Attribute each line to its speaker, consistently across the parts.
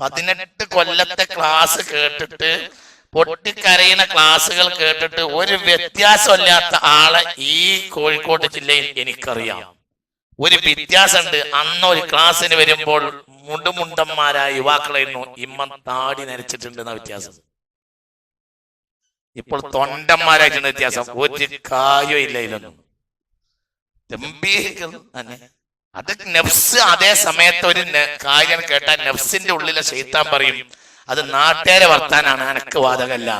Speaker 1: 18 കൊല്ലത്തെ ക്ലാസ് കേട്ടിട്ട്, പൊട്ടിക്കരയുന്ന ക്ലാസ്സുകൾ കേട്ടിട്ട് ഒരു വ്യത്യാസമില്ലാത്ത ആളെ ഈ കോഴിക്കോട് ജില്ലയിൽ എനിക്കറിയാം. ഒരു വ്യത്യാസമുണ്ട്. അന്ന് ഒരു ക്ലാസ്സിന് വരുമ്പോൾ മുണ്ടുമുണ്ടന്മാരായ യുവാക്കളായിരുന്നു. ഇമ്മൻ താടി നരച്ചിട്ടുണ്ട് എന്ന വ്യത്യാസം. ഇപ്പോൾ തൊണ്ടന്മാരായിട്ടുണ്ട് വ്യത്യാസം. ഒരു കായോ ഇല്ല ഇതിലൊന്നും. അത് നഫ്സ്. അതേ സമയത്ത് ഒരു കാര്യം കേട്ടാൽ നഫ്സിന്റെ ഉള്ളിലെ ശൈത്താൻ പറയും അത് നാട്ടുകാരെ വർത്താനാണ്, അനക്ക് വാദകല്ല.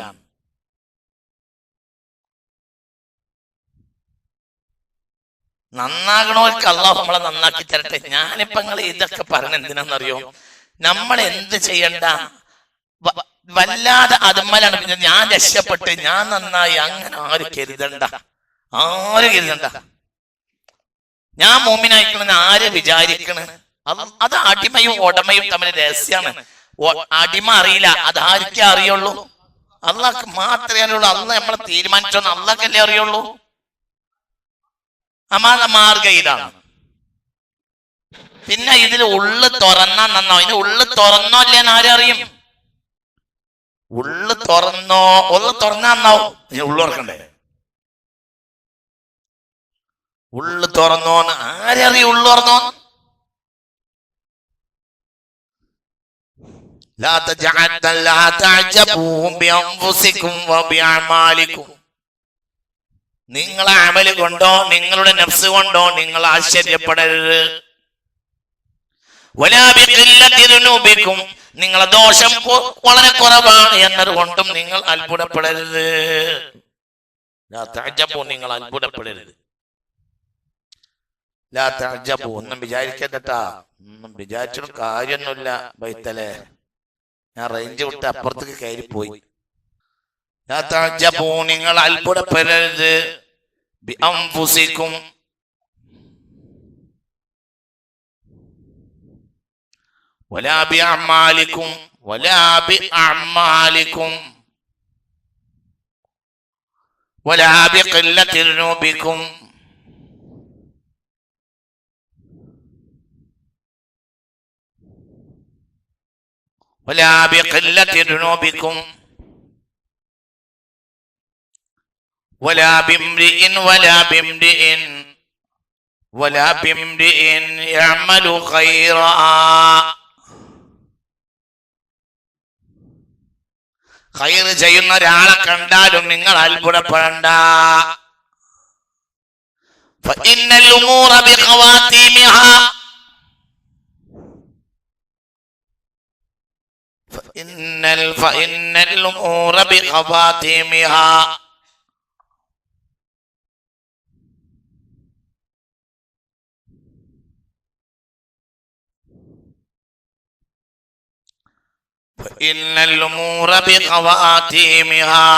Speaker 1: നന്നാകണോർക്ക് അള്ളാഹു നമ്മളെ നന്നാക്കി തരട്ടെ. ഞാനിപ്പോ നിങ്ങൾ ഇതൊക്കെ പറഞ്ഞ എന്തിനാണെന്നറിയോ? നമ്മൾ എന്ത് ചെയ്യണ്ട, വല്ലാതെ അതുമ്മലാണ്. പിന്നെ ഞാൻ രക്ഷപ്പെട്ട് ഞാൻ നന്നായി അങ്ങനെ ആരും കരുതണ്ട, ആരും കരുതണ്ട. ഞാൻ മോമിനായിക്കണെന്ന് ആര് വിചാരിക്കണ്? അത് അടിമയും ഉടമയും തമ്മിൽ രഹസ്യമാണ്. അടിമ അറിയില്ല, അത് ആർക്കേ അറിയുള്ളൂ? അള്ളാഹ്ക്ക് മാത്രമേ അറിയുള്ളൂ. അള്ളാഹ് നമ്മളെ തീരുമാനിച്ചോന്ന് അള്ളാഹ്ക്കല്ലേ അറിയുള്ളൂ. അമാത മാർഗം ഇതാണ്. പിന്നെ ഇതിൽ ഉള്ളു തുറന്നാ നന്നോ? ഇതിന് ഉള്ളു തുറന്നോ അല്ലേന്ന് ആരറിയും? ഉള്ളു തുറന്നോ? ഉള്ളു തുറന്നാ നന്നാവും. ഇനി ഉള്ളു തുറക്കണ്ടേ? ഉള്ളു തുറന്നോന്ന് ആരറിയും? ഉള്ളു തുറന്നോ? നിങ്ങളെ അമല് കൊണ്ടോ നിങ്ങളുടെ നഫ്സ് കൊണ്ടോ നിങ്ങൾ ആശ്ചര്യപ്പെടരുത്. നിങ്ങളെ ദോഷം വളരെ കുറവാണ് എന്നതുകൊണ്ടും നിങ്ങൾ അത്ഭുതപ്പെടരുത്. നിങ്ങൾ അത്ഭുതപ്പെടരുത്. ഒന്നും വിചാരിക്കട്ടാ, ഒന്നും വിചാരിച്ചിട്ട് കാര്യമൊന്നുമില്ല. ബൈത്തലേ, ഞാൻ റേഞ്ച് വിട്ട് അപ്പുറത്തേക്ക് കയറിപ്പോയി. നിങ്ങൾ അത്ഭുതപ്പെടരുത്. ബിഅൻഫുസിക്കും, വലാ ബിഅഅമാലിക്കും, വലാ ബിഅഅമാലിക്കും, വലാ ബിഖില്ലത്തി ദുനൂബിക്കും, വലാ ബിഖില്ലത്തി ദുനൂബിക്കും, ولا بامرئ ولا بامرئ ولا بامرئ يعمل خيرا. ഖൈർ ചെയ്യുന്ന ഒരാളെ കണ്ടാലും നിങ്ങൾ അത്ഭുതപ്പെടണ്ട. فإن الأمور بخواتيمها فإن الأمور بخواتيمها. فإن الأمور بخواتيمها.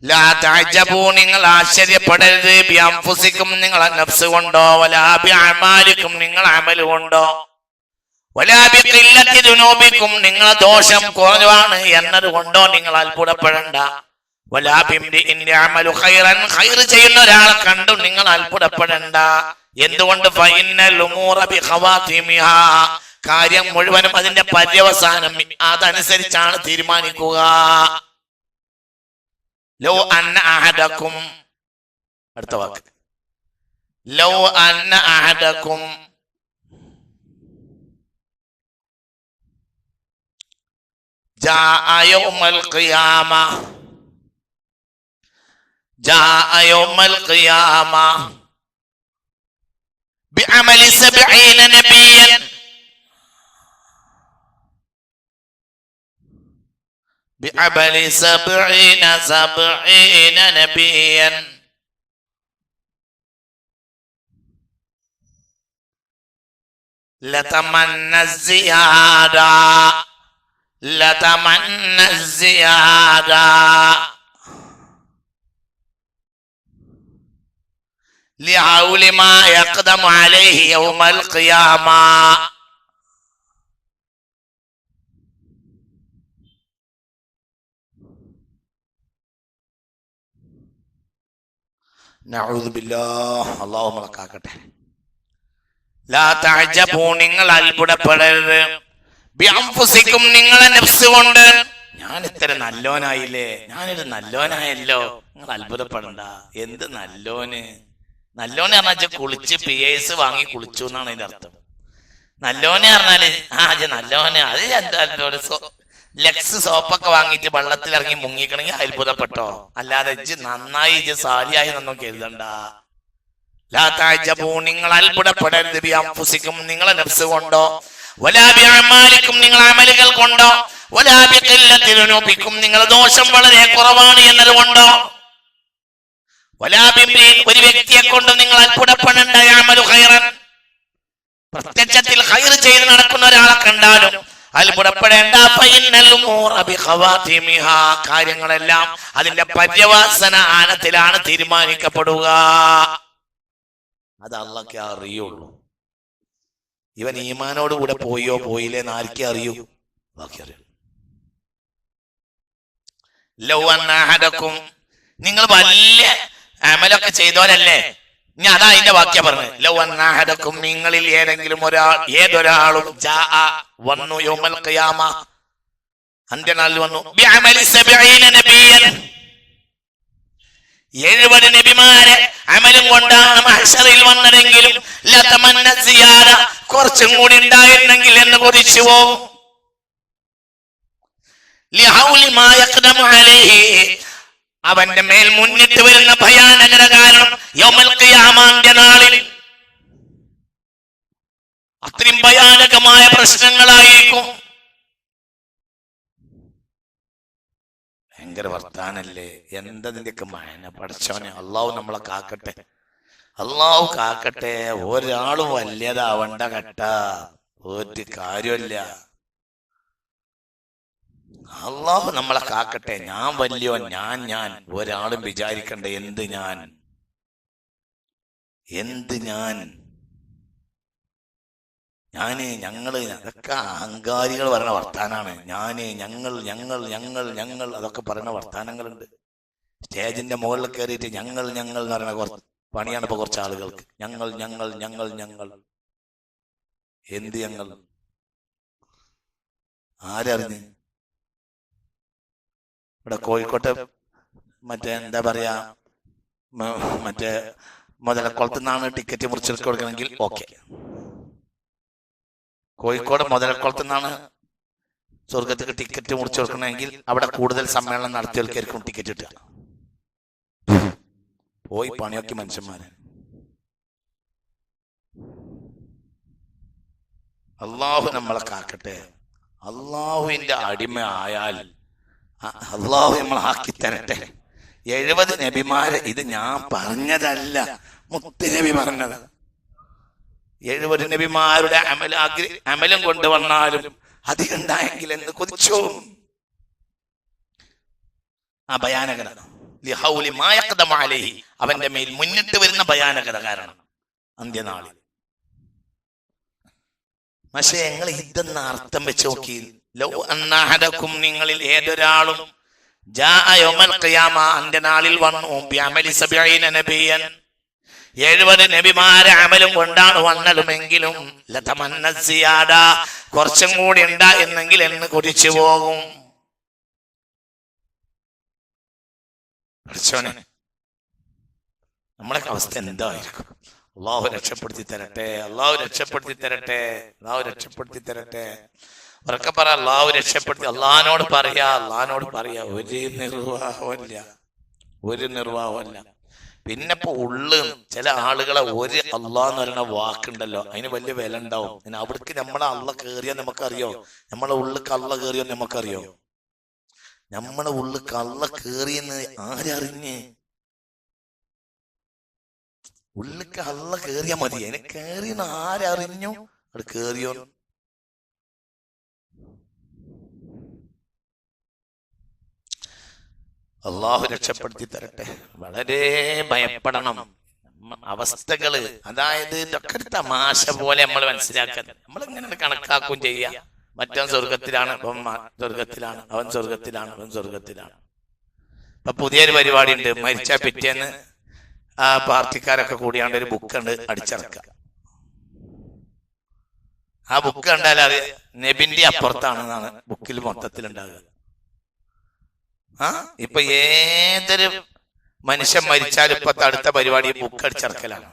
Speaker 1: لا تعجبوا, നിങ്ങൾ ആശ്ചര്യപ്പെടരുത്. ബിഅൻഫുസിക്കും, നിങ്ങളെ നഫ്സ് കൊണ്ടോ, വലാ ബിഅഅമാലിക്കും, നിങ്ങളെ അമൽ കൊണ്ടോ, വലാ ബിഖില്ലത്തി ദുനൂബിക്കും, നിങ്ങളെ ദോഷം കുറവാണ് എന്നതുകൊണ്ടോ നിങ്ങൾ അത്ഭുതപ്പെടണ്ട. വലാ ബിംരിഇൻ യഅമലു ഖൈറൻ, ഖൈർ ചെയ്യുന്ന ഒരാളെ കണ്ടും നിങ്ങൾ അത്ഭുതപ്പെടണ്ട. എന്തുകൊണ്ട്? ഫഇന്നൽ ഉമൂറ ബിഖവാതിമിഹാ, കാര്യം മുഴുവനും അതിന്റെ പര്യവസാനം അതനുസരിച്ചാണ് തീരുമാനിക്കുക. ലൗ അന്ന അഹദക്കും, അടുത്ത വാക്ക്, ലൗ അന്ന അഹദക്കും ജാഅ യൗമൽ ഖിയാമ, ജാഅ യൗമൽ ഖിയാമ بعمل 70 نبيا بعمل 70 نبيا لتمنى الزيادة لتمنى الزيادة لحول ما يقدم عليه يوم القيامة. നഊദു ബില്ലാഹ്. അല്ലാഹു മലക്കാക്കട്ടെ. ലാ തഅജബൂ നിങ്ങൾ അത്ഭുതപ്പെടരുത് ബിഅൻഫുസികും നിങ്ങളെ നഫ്സ് കൊണ്ട്. ഞാൻ ഇത്ര നല്ലോനായില്ലേ, ഞാനൊരു നല്ലോനായല്ലോ, നിങ്ങൾ അത്ഭുതപ്പെടണ്ട. എന്ത് നല്ലോന്? നല്ലോന് പറഞ്ഞാൽ കുളിച്ച് PAS വാങ്ങി കുളിച്ചു എന്നാണ് അതിന്റെ അർത്ഥം. നല്ലോന് പറഞ്ഞാല് നല്ലോന് അത് ലക്സ് സോപ്പൊക്കെ വാങ്ങിയിട്ട് വെള്ളത്തിൽ ഇറങ്ങി മുങ്ങിക്കണമെങ്കിൽ അത്ഭുതപ്പെട്ടോ. അല്ലാതെ ഇജ്ജ് നന്നായി ഇജ്ജ് സാലിയായി എന്നൊന്നും കരുതണ്ട. ലാ തഅജബൂ നിങ്ങൾ അത്ഭുതപ്പെടരുത് ബിഅൻഫുസികും നിങ്ങളെ നഫ്സ് കൊണ്ടോ, വലാ ബിഅഅമാലികും നിങ്ങൾ അമലുകൾ കൊണ്ടോ, വലാ ബിഖില്ലത്തി ദുനൂബികും നിങ്ങൾ ദോഷം വളരെ കുറവാണ് എന്നതുകൊണ്ടോ, വലാ ബിംറിൻ ഒരു വ്യക്തിയെ കൊണ്ട് നിങ്ങൾ അത്ഭുതപ്പെടേണ്ട യഅമലു ഖൈറൻ പ്രത്യക്ഷത്തിൽ ഖൈർ ചെയ്ത് നടക്കുന്ന ഒരാളെ കണ്ടാലും അത്ഭുതപ്പെടേണ്ട. ഫഇന്നൽ ഉമൂറ ബിഖവാതിമിഹാ കാര്യങ്ങളെല്ലാം അതിന്റെ പര്യവസാന ആനത്തിലാണ് തീരുമാനിക്കപ്പെടുക. അത് അല്ലാഹ്ക്കേ അറിയുള്ളൂ. ഇവൻ ഈമാനോട് കൂടെ പോയോ പോയില്ലേ എന്ന് ആർക്കേ അറിയൂ? അല്ലാഹ്ക്കേ അറിയൂ. ലൗ അന്ന അഹദക്കും നിങ്ങൾ വലിയ അമലൊക്കെ ചെയ്തോരല്ലേ, ഇനി അതാ അതിന്റെ വാക്യം പറഞ്ഞത്. ലൗ അന്ന അഹദക്കും നിങ്ങളിൽ ഏതൊരാളും ജാഅ വന്നു യൗമൽ ഖിയാമ അന്ത്യനാളിൽ വന്നു ബിഅമലി 70 നബിയൻ 70 നബിമാരെ അമലും കൊണ്ടാണ് മഹ്ശറിൽ വന്നതെങ്കിലും ലതമന്ന സിയാദ കുറച്ചും കൂടി ഉണ്ടായിരുന്നെങ്കിൽ എന്ന് കൊതിച്ചു പോകും. ലിഹൗലി മാ യഖ്ദമു അലൈഹി അവന്റെ മേൽ മുന്നിട്ട് വരുന്ന ഭയാനകര കാരണം യൗമൽ ഖിയാമയുടെ നാളിൽ അത്രയും ഭയാനകമായ പ്രശ്നങ്ങളായിരിക്കും. ഭയങ്കര വർത്താനല്ലേ, എന്തതിന്റെയൊക്കെ മയന പഠിച്ചവനെ. അള്ളാഹു നമ്മളെ കാക്കട്ടെ, അള്ളാഹു കാക്കട്ടെ. ഒരാളും വലിയതാവണ്ട കേട്ട, ഒരു കാര്യമില്ല. അള്ളാഹു നമ്മളെ കാക്കട്ടെ. ഞാൻ വലിയോ, ഞാൻ ഒരാളും വിചാരിക്കണ്ട എന്ത് ഞാൻ ഞങ്ങള് അതൊക്കെ അഹങ്കാരികൾ പറയുന്ന വർത്താനാണ്. ഞങ്ങൾ അതൊക്കെ പറയുന്ന വർത്താനങ്ങളുണ്ട്. സ്റ്റേജിന്റെ മുകളിൽ കയറിയിട്ട് ഞങ്ങൾ എന്ന് പറയുന്ന പണിയാണ് ഇപ്പൊ കുറച്ച് ആളുകൾക്ക്. ഞങ്ങൾ എന്ത് ഞങ്ങൾ? ആരറിഞ്ഞ്? ഇവിടെ കോഴിക്കോട്ടെ എന്താ പറയാ മുതലക്കുളത്തുനിന്നാണ് ടിക്കറ്റ് മുറിച്ചെടുത്ത് കൊടുക്കണമെങ്കിൽ ഓക്കെ. കോഴിക്കോട് മുതലക്കുളത്തുനിന്നാണ് സ്വർഗത്തേക്ക് ടിക്കറ്റ് മുറിച്ചു കൊടുക്കണമെങ്കിൽ അവിടെ കൂടുതൽ സമ്മേളനം നടത്തിയവർക്കായിരിക്കും ടിക്കറ്റ് കിട്ടുക. പോയി പണിയൊക്കെ മനുഷ്യന്മാരെ. അള്ളാഹു നമ്മളെ കാക്കട്ടെ. അള്ളാഹുവിന്റെ അടിമ ആയാൽ അള്ളാഹു നമ്മളെ ആക്കി തരട്ടെ. 70 നബിമാരെ, ഇത് ഞാൻ പറഞ്ഞതല്ല, മുത്തുനബി പറഞ്ഞത്. 70 നബിമാരുടെ അമലും കൊണ്ടുവന്നാലും അധികമുണ്ടായെങ്കിൽ എന്ന് കൊതിച്ചു. ആ ഭയാനകത അവന്റെ മേൽ മുന്നിട്ട് വരുന്ന ഭയാനകത കാരണം അന്ത്യനാളിൽ. പക്ഷേ ഞങ്ങൾ ഇതെന്ന അർത്ഥം വെച്ച് നോക്കി. ലൗ അന്ന അഹദക്കും നിങ്ങളിൽ ഏതൊരാളും ജാഅ യൗമൽ ഖിയാമ അന്ത്യനാളിൽ വന്നു ബിഅമലി 70 നബിയൻ 70 നബിമാരെ അമലും കൊണ്ടാണ് വന്നതുമെങ്കിലും ലതമന്ന സിയാദ കുറച്ചും കൂടി ഉണ്ടായിരുന്നെങ്കിൽ എന്ന് കൊതിച്ചു പോകും. നമ്മളെ അവസ്ഥ എന്തായിരിക്കും? അള്ളാഹു രക്ഷപ്പെടുത്തി തരട്ടെ, അള്ളാഹു രക്ഷപ്പെടുത്തി തരട്ടെ, അള്ളാഹു രക്ഷപ്പെടുത്തി തരട്ടെ. ഉറക്കെ പറ, അള്ളാഹു രക്ഷപ്പെടുത്തി. അള്ളാഹിനോട് പറയാ, അള്ളാഹിനോട് പറയാ. ഒരു നിർവാഹമല്ല. പിന്നെ ഇപ്പൊ ചില ആളുകളെ ഒരു അള്ളാന്ന് പറയുന്ന വാക്കുണ്ടല്ലോ, അതിന് വലിയ വില ഉണ്ടാവും. അവിടേക്ക് നമ്മളെ അള്ള കയറിയാൽ നമുക്കറിയോ? നമ്മളെ ഉള്ളിക്ക് അള്ള കയറിയോ നമുക്കറിയോ? നമ്മളെ ഉള്ളിക്ക് അള്ള കയറിയെന്ന് ആരറിഞ്ഞ്? ഉള്ളിക്ക് അള്ള കയറിയാ മതി. അതിന് കയറിയെന്ന് ആരറിഞ്ഞു? അത് കയറിയോ? അള്ളാഹു രക്ഷപ്പെടുത്തി തരട്ടെ. വളരെ ഭയപ്പെടണം അവസ്ഥകള്. അതായത് ഇതൊക്കെ ഒരു തമാശ പോലെ നമ്മൾ മനസ്സിലാക്കാൻ നമ്മളിങ്ങനെ കണക്കാക്കും ചെയ്യാം. മറ്റവൻ സ്വർഗത്തിലാണ്, അവൻ സ്വർഗത്തിലാണ്, അവൻ സ്വർഗത്തിലാണ്, അവൻ സ്വർഗത്തിലാണ്. ഇപ്പൊ പുതിയൊരു പരിപാടി ഉണ്ട്. മരിച്ച പിറ്റേന്ന് ആ പാർട്ടിക്കാരൊക്കെ കൂടിയാണ്ട് ഒരു ബുക്കുണ്ട് അടിച്ചിറക്കുക. ആ ബുക്ക് കണ്ടാൽ അറിയാം നബിന്റെ അപ്പുറത്താണെന്നാണ് ബുക്കിൽ മൊത്തത്തിൽ ഉണ്ടാകുക. ഇപ്പൊ ഏതൊരു മനുഷ്യൻ മരിച്ചാലും ഇപ്പത്തെ അടുത്ത പരിപാടി ബുക്ക് അടിച്ചിറക്കലാണ്.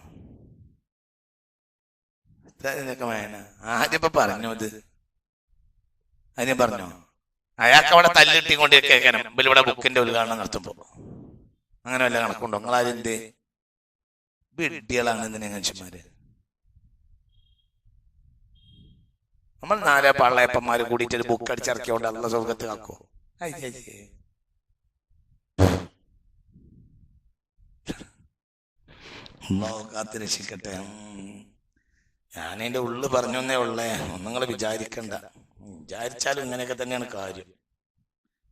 Speaker 1: ഇതൊക്കെ വേണം. ആദ്യപ്പോ പറഞ്ഞു ഇത് അതിന് പറഞ്ഞോ അയാൾക്ക് അവിടെ തല്ലിട്ടിക്കൊണ്ടിരിക്കണം ഇവിടെ ബുക്കിന്റെ ഉദ്ഘാടനം നടത്തുമ്പോ. അങ്ങനെ വല്ല കണക്കുണ്ടോ? നിങ്ങളാരെന്ത് വിഡ്ഢികളാണ് ഇതിനെ മനുഷ്യന്മാര്. നമ്മൾ 4 പള്ളയപ്പന്മാര് കൂടിയിട്ട് ബുക്ക് അടിച്ചിറക്കിയോണ്ട് അള്ള സ്വർഗത്ത് കാക്കോ? കാത്ത് രക്ഷിക്കട്ടെ. ഞാനെന്റെ ഉള്ളു പറഞ്ഞേ ഉള്ളേ, ഒന്നും വിചാരിക്കണ്ട. വിചാരിച്ചാലും ഇങ്ങനെയൊക്കെ തന്നെയാണ് കാര്യം.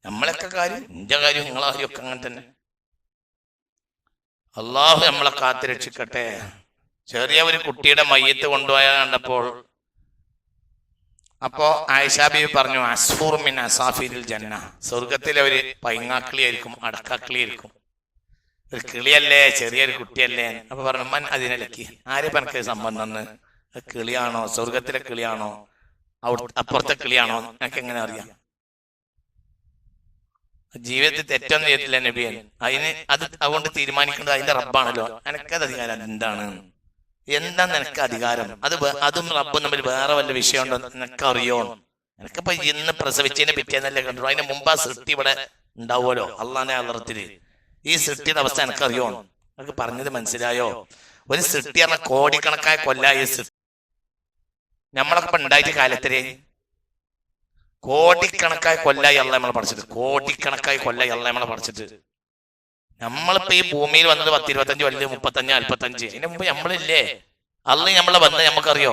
Speaker 1: നമ്മളൊക്കെ കാര്യം, എന്റെ കാര്യം നിങ്ങളെ കാര്യമൊക്കെ അങ്ങനെ തന്നെ. അള്ളാഹു നമ്മളെ കാത്ത് രക്ഷിക്കട്ടെ. ചെറിയ ഒരു കുട്ടിയുടെ മയ്യത്ത് കൊണ്ടുപോയാൽ കണ്ടപ്പോൾ അപ്പോ ആയിഷാ ബീവി പറഞ്ഞു, അസ്ഫൂർ മിൻ അസാഫിരിൽ ജന്ന, സ്വർഗത്തിലെ ഒരു പൈങ്ങാക്കിളിയായിരിക്കും, അടക്കാക്കിളിയായിരിക്കും. ഒരു കിളിയല്ലേ, ചെറിയൊരു കുട്ടിയല്ലേ. അപ്പൊ പറഞ്ഞു, മൻ അതിനലക്കി, ആരെ പനക്ക് സംബന്ധം? കിളിയാണോ, സ്വർഗത്തിലെ കിളിയാണോ, അപ്പുറത്തെ കിളിയാണോ, എനിക്ക് എങ്ങനെ അറിയാം? ജീവിതത്തിൽ തെറ്റൊന്നും ചെയ്തിട്ടില്ല നബിയൻ. അതുകൊണ്ട് തീരുമാനിക്കേണ്ടത് അതിന്റെ റബ്ബാണല്ലോ. എനിക്കത് അധികാരം എന്താണ്, എന്താന്ന് എനിക്ക് അധികാരം? അതും റബ്ബും തമ്മിൽ വേറെ വല്ല വിഷയമുണ്ടോ എനിക്കറിയോ? എനിക്കിപ്പോ ഇന്ന് പ്രസവിച്ചതിനെ പിറ്റേന്നല്ലേ കണ്ടു. അതിന് മുമ്പ് ആ സൃഷ്ടി ഇവിടെ ഉണ്ടാവുമല്ലോ അള്ളാന്റെ അള്ളറത്തില്. ഈ സൃഷ്ടിയുടെ അവസ്ഥ എനിക്കറിയോ? എനിക്ക് പറഞ്ഞത് മനസ്സിലായോ? ഒരു സൃഷ്ടി പറഞ്ഞ കോടിക്കണക്കായ കൊല്ലായി സൃഷ്ടി. നമ്മളൊക്കെ ഉണ്ടായിട്ട് കാലത്തില് കോടിക്കണക്കായി കൊല്ലായി അല്ല നമ്മളെ പഠിച്ചിട്ട്, കോടിക്കണക്കായി കൊല്ലായി അല്ല നമ്മളെ പഠിച്ചിട്ട്. നമ്മളിപ്പോ ഈ ഭൂമിയിൽ വന്നത് 10, 25 കൊല്ലം, 35, 45. അതിന് മുമ്പ് നമ്മളില്ലേ? അല്ല നമ്മളെ വന്ന് നമുക്കറിയോ?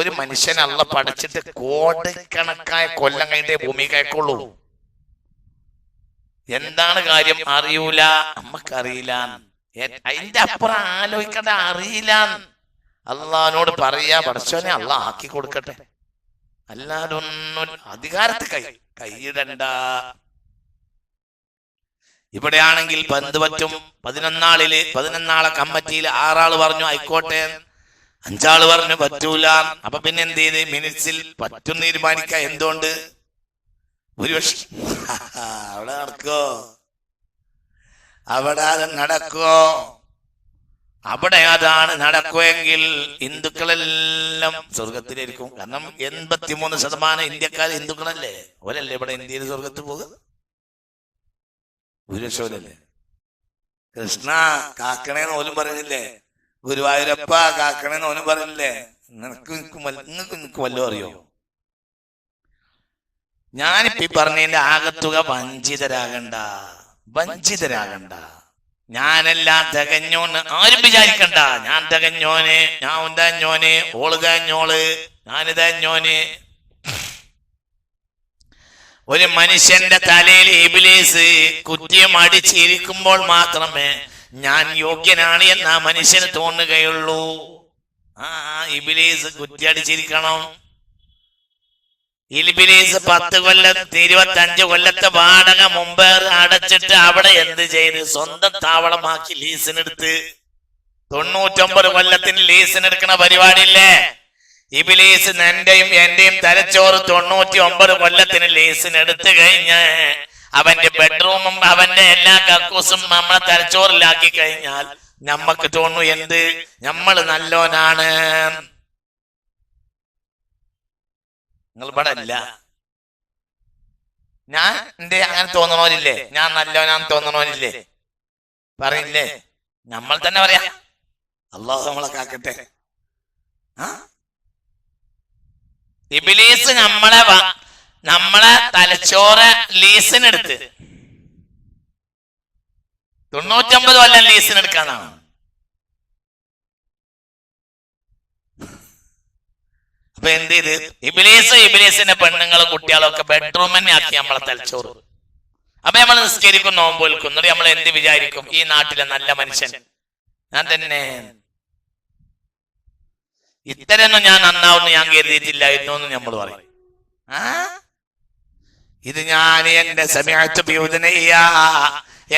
Speaker 1: ഒരു മനുഷ്യനല്ല പഠിച്ചിട്ട് കോടിക്കണക്കായ കൊല്ലം കഴിഞ്ഞേ ഭൂമി കയക്കുള്ളൂ. എന്താണ് കാര്യം അറിയൂല, നമ്മക്കറിയില്ല. അതിന്റെ അപ്പുറം ആലോചിക്കണ്ട, അറിയില്ല. അള്ളാഹിനോട് പറയാ, പഠിച്ചോനെ അള്ളാഹ് ആക്കി കൊടുക്കട്ടെ. അല്ലാതെ ഒന്നും അധികാരത്ത് കൈയിടണ്ട. ഇവിടെയാണെങ്കിൽ പന്ത് പറ്റും. 11 കമ്മിറ്റിയിൽ 6 ആള് പറഞ്ഞു ആയിക്കോട്ടെ, 5 ആള് പറഞ്ഞു പറ്റൂല. അപ്പൊ പിന്നെ എന്ത് ചെയ്ത് മിനിറ്റ്സിൽ പറ്റും തീരുമാനിക്ക. എന്തുകൊണ്ട്? ഭൂരിപക്ഷം അവിടെ നടക്കോ? അവിടെ നടക്കോ? അവിടെ അതാണ് നടക്കുമെങ്കിൽ ഹിന്ദുക്കളെല്ലാം സ്വർഗത്തിലായിരിക്കും. കാരണം 83% ഇന്ത്യക്കാർ ഹിന്ദുക്കളല്ലേ. അവരല്ലേ ഇവിടെ ഇന്ത്യയിൽ സ്വർഗത്ത് പോകുക? ഭൂരിപക്ഷമല്ലേ? കൃഷ്ണ കാക്കണേന്ന് ഓലും പറയുന്നില്ലേ? ഗുരുവായൂരപ്പ കാക്കണേന്ന് ഓലും പറയുന്നില്ലേ? നിങ്ങൾക്ക് വല്ലതും അറിയോ? ഞാനിപ്പ പറഞ്ഞതിന്റെ ആകത്തുക വഞ്ചിതരാകണ്ട. ഞാനെല്ലാം തികഞ്ഞോന്ന് ആരും വിചാരിക്കണ്ട. ഞാൻ തികഞ്ഞോന്, ഞാൻ തഞ്ഞോന്, ഓള് തഞ്ഞോള്, ഞാന് തഞ്ഞോന്. ഒരു മനുഷ്യന്റെ തലയിൽ ഇബ്ലീസ് കുറ്റിയം അടിച്ചിരിക്കുമ്പോൾ മാത്രമേ ഞാൻ യോഗ്യനാണ് എന്ന് ആ മനുഷ്യന് തോന്നുകയുള്ളൂ. ഇബ്ലീസ് കുറ്റി അടിച്ചിരിക്കണം. ഇബ്ലീസ് 10 കൊല്ലം 25 കൊല്ലത്തെ വാടക മുമ്പ് അടച്ചിട്ട് അവിടെ എന്ത് ചെയ്ത് സ്വന്തം താവളമാക്കി ലീസിനെടുത്ത് 99 കൊല്ലത്തിന് ലീസിനെടുക്കണ പരിപാടിയില്ലേ? ഇബ്ലീസ് എന്റെയും തലച്ചോറ് 99 കൊല്ലത്തിന് ലീസിനെടുത്ത് കഴിഞ്ഞ് അവന്റെ ബെഡ്റൂമും അവന്റെ എല്ലാ കക്കൂസും നമ്മളെ തലച്ചോറിലാക്കി കഴിഞ്ഞാൽ നമ്മക്ക് തോന്നു എന്ത്, നമ്മൾ നല്ലോനാണ്. നിങ്ങൾ ഇവിടെ അല്ല. ഞാൻ എന്റെ അങ്ങനെ തോന്നണോരില്ലേ? ഞാൻ നല്ലോനാന്ന് തോന്നണോരില്ലേ? പറയില്ലേ? നമ്മൾ തന്നെ പറയാ. അല്ലാഹു നമ്മളെ കാക്കട്ടെ. ഇബ്ലീസ് നമ്മളെ തലച്ചോറ് ലീസിനെടുത്ത് 99 കൊല്ലം ലീസിനെടുക്കാന്നാണ്. അപ്പൊ എന്ത് ചെയ്ത് ഇബ്ലീസിന്റെ പെണ്ണുങ്ങളും കുട്ടികളും ഒക്കെ ബെഡ്റൂം തന്നെ ആക്കി നമ്മളെ തലച്ചോറ്. അപ്പൊ നമ്മൾ നിസ്കരിക്കും, നോമ്പ് വിൽക്കും. എന്നിട്ട് നമ്മൾ എന്ത് വിചാരിക്കും? ഈ നാട്ടിലെ നല്ല മനുഷ്യൻ ഞാൻ തന്നെ. ഇത്തരൊന്നും ഞാൻ നന്നാവുന്നു ഞാൻ കരുതിയിട്ടില്ലായിരുന്നു എന്ന് നമ്മൾ പറയും. ഇത് ഞാൻ എന്റെ സമയത്ത്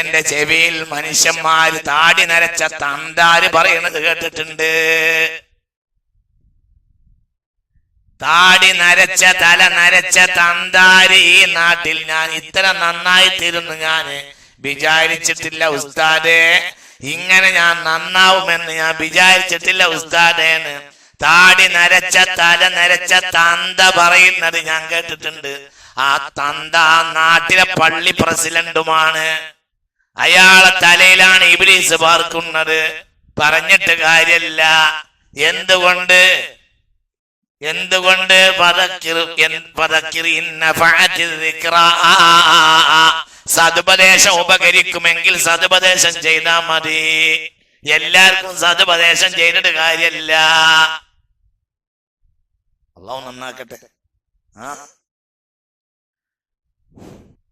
Speaker 1: എന്റെ ചെവിയിൽ മനുഷ്യന്മാര് താടി നരച്ച തന്താര് പറയുന്നത് കേട്ടിട്ടുണ്ട്. താടി നരച്ച തല നരച്ച തന്താര് ഈ നാട്ടിൽ ഞാൻ ഇത്ര നന്നായി തീരുന്നു ഞാൻ വിചാരിച്ചിട്ടില്ല ഉസ്താദേ. ഇങ്ങനെ ഞാൻ നന്നാവുമെന്ന് ഞാൻ വിചാരിച്ചിട്ടില്ല ഉസ്താദേന്ന് താടി നരച്ച തല നരച്ച തന്ത പറയുന്നത് ഞാൻ കേട്ടിട്ടുണ്ട്. ആ തന്ത ആ നാട്ടിലെ പള്ളി പ്രസിഡന്റുമാണ്. അയാളെ തലയിലാണ് ഇബ്ലീസ് പാർക്കുന്നത്. പറഞ്ഞിട്ട് കാര്യമില്ല. എന്തുകൊണ്ട് സതുപദേശം ഉപകരിക്കുമെങ്കിൽ സതുപദേശം ചെയ്താൽ മതി. എല്ലാവർക്കും സതുപദേശം ചെയ്തിട്ട് കാര്യമില്ല. അള്ളാഹു നന്നാക്കട്ടെ.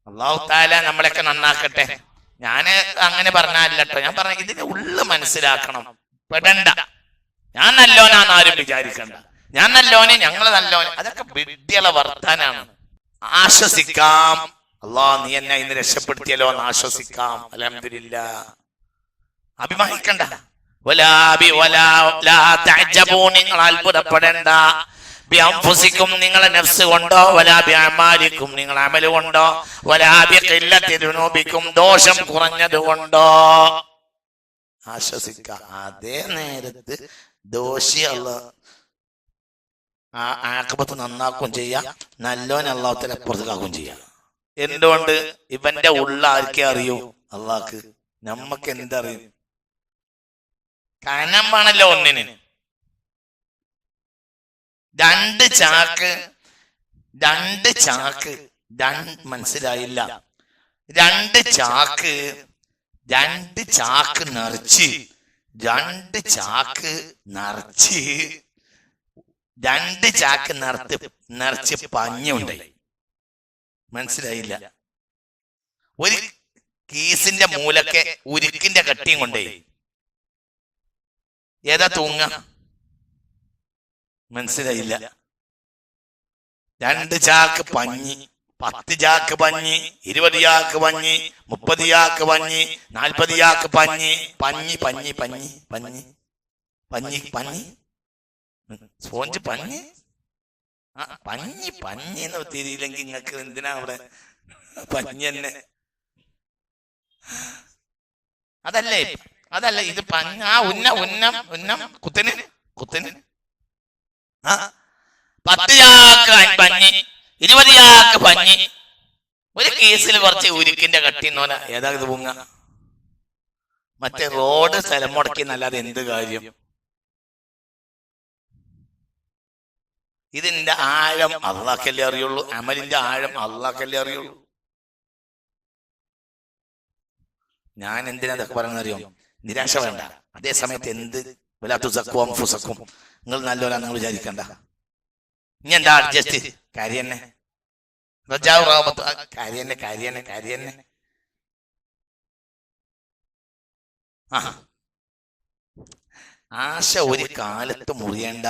Speaker 1: അള്ളാഹു തആല നമ്മളെയൊക്കെ നന്നാക്കട്ടെ. ഞാന് അങ്ങനെ പറഞ്ഞല്ലോ. ഞാൻ പറഞ്ഞ ഇതിന്റെ ഉള്ളു മനസ്സിലാക്കണം. പെടണ്ട. ഞാൻ നല്ലോനാന്ന് ആരും വിചാരിക്കണ്ട. ഞാൻ നല്ലോനെ, ഞങ്ങള് നല്ലോനെ, അതൊക്കെ വിദ്യയുള്ള വർത്താനാണ്. ആശ്വസിക്കാം. അള്ളാഹ് നീ എന്നെ ഇന്ന് രക്ഷപ്പെടുത്തിയല്ലോ എന്ന് ആശ്വസിക്കാം. അൽഹംദുലില്ലാഹ്. അഭിമാനിക്കണ്ട. നിങ്ങൾ അത്ഭുതപ്പെടേണ്ട. ബിഅൻഫുസിക്കും നിങ്ങളെ നഫ്സ് കൊണ്ടോ, വലാ ബിഅമാലിക്കും നിങ്ങൾ അമൽ കൊണ്ടോ, വലാ ബിഖില്ലത്തി ദുനൂബിക്കും ദോഷം കുറഞ്ഞത് കൊണ്ടോ. ആശ്വസിക്കാം. അതേ നേരത്ത് ദോഷി അല്ലാഹ് ആഖിബത്ത് നന്നാക്കുകയും ചെയ്യാം, നല്ലോനെ അല്ലാഹു തആല പുറത്താക്കുകയും ചെയ്യാം. എന്തുകൊണ്ട്? ഇവന്റെ ഉള്ള ആർക്കേ അറിയൂ? അള്ളാഹ്ക്ക്. നമ്മക്ക് എന്തറിയും? കനമാണല്ലോ ഒന്നിന്. രണ്ട് ചാക്ക് മനസ്സിലായില്ല. രണ്ട് ചാക്ക് നിറച്ച് രണ്ട് ചാക്ക് നിറച്ച് പഞ്ഞുണ്ടായി. മനസ്സിലായില്ല. ഒരു കീസിന്റെ മൂലക്കെ ഉരുക്കിന്റെ കട്ടിയും കൊണ്ടേ ഏതാ തൂങ്ങ? മനസ്സിലായില്ല. രണ്ട് ചാക്ക് പഞ്ഞി, 10 ചാക്ക് പഞ്ഞി, 20 ചാക്ക് പഞ്ഞി, 30 ചാക്ക് പഞ്ഞി, 40 ചാക്ക് പഞ്ഞി. പഞ്ഞി പഞ്ഞി പഞ്ഞി പഞ്ഞി പഞ്ഞി പഞ്ഞി സ്പോഞ്ച് പഞ്ഞി. പഞ്ഞി പഞ്ഞി എന്ന് തിരിയില്ലെങ്കിൽ നിങ്ങൾക്ക് എന്തിനാ അവിടെ പഞ്ഞി തന്നെ? അതല്ല ഇത് പഞ്ഞ. ഉന്നം കുത്തിന് 10 ചാക്ക് പഞ്ഞി, 20 ചാക്ക് പഞ്ഞി, ഒരു കേസിൽ കുറച്ച് ഉരുക്കിന്റെ കട്ടിന്നോല. ഏതാ ഇത് പൂങ്ങ? മറ്റേ റോഡ് സ്ഥലം മുടക്കി എന്നല്ലാതെ എന്ത് കാര്യം? ഇതിന്റെ ആഴം അള്ളാഹ്ക്കല്ലേ അറിയുള്ളൂ. അമലിന്റെ ആഴം അള്ളാഹ്ക്കല്ലേ അറിയുള്ളൂ. ഞാൻ എന്തിനാ അതൊക്കെ പറയുന്നത് അറിയോ? നിരാശ വേണ്ട. അതേ സമയത്ത് എന്ത് വലാത്തുസക്കും നിങ്ങൾ നല്ലോല നിങ്ങൾ വിചാരിക്കണ്ട. ഇനി എന്താ അഡ്ജസ്റ്റ്? കാര്യന്നെ കാര്യന്നെ. ആശ ഒരു കാലത്ത് മുറിയണ്ട.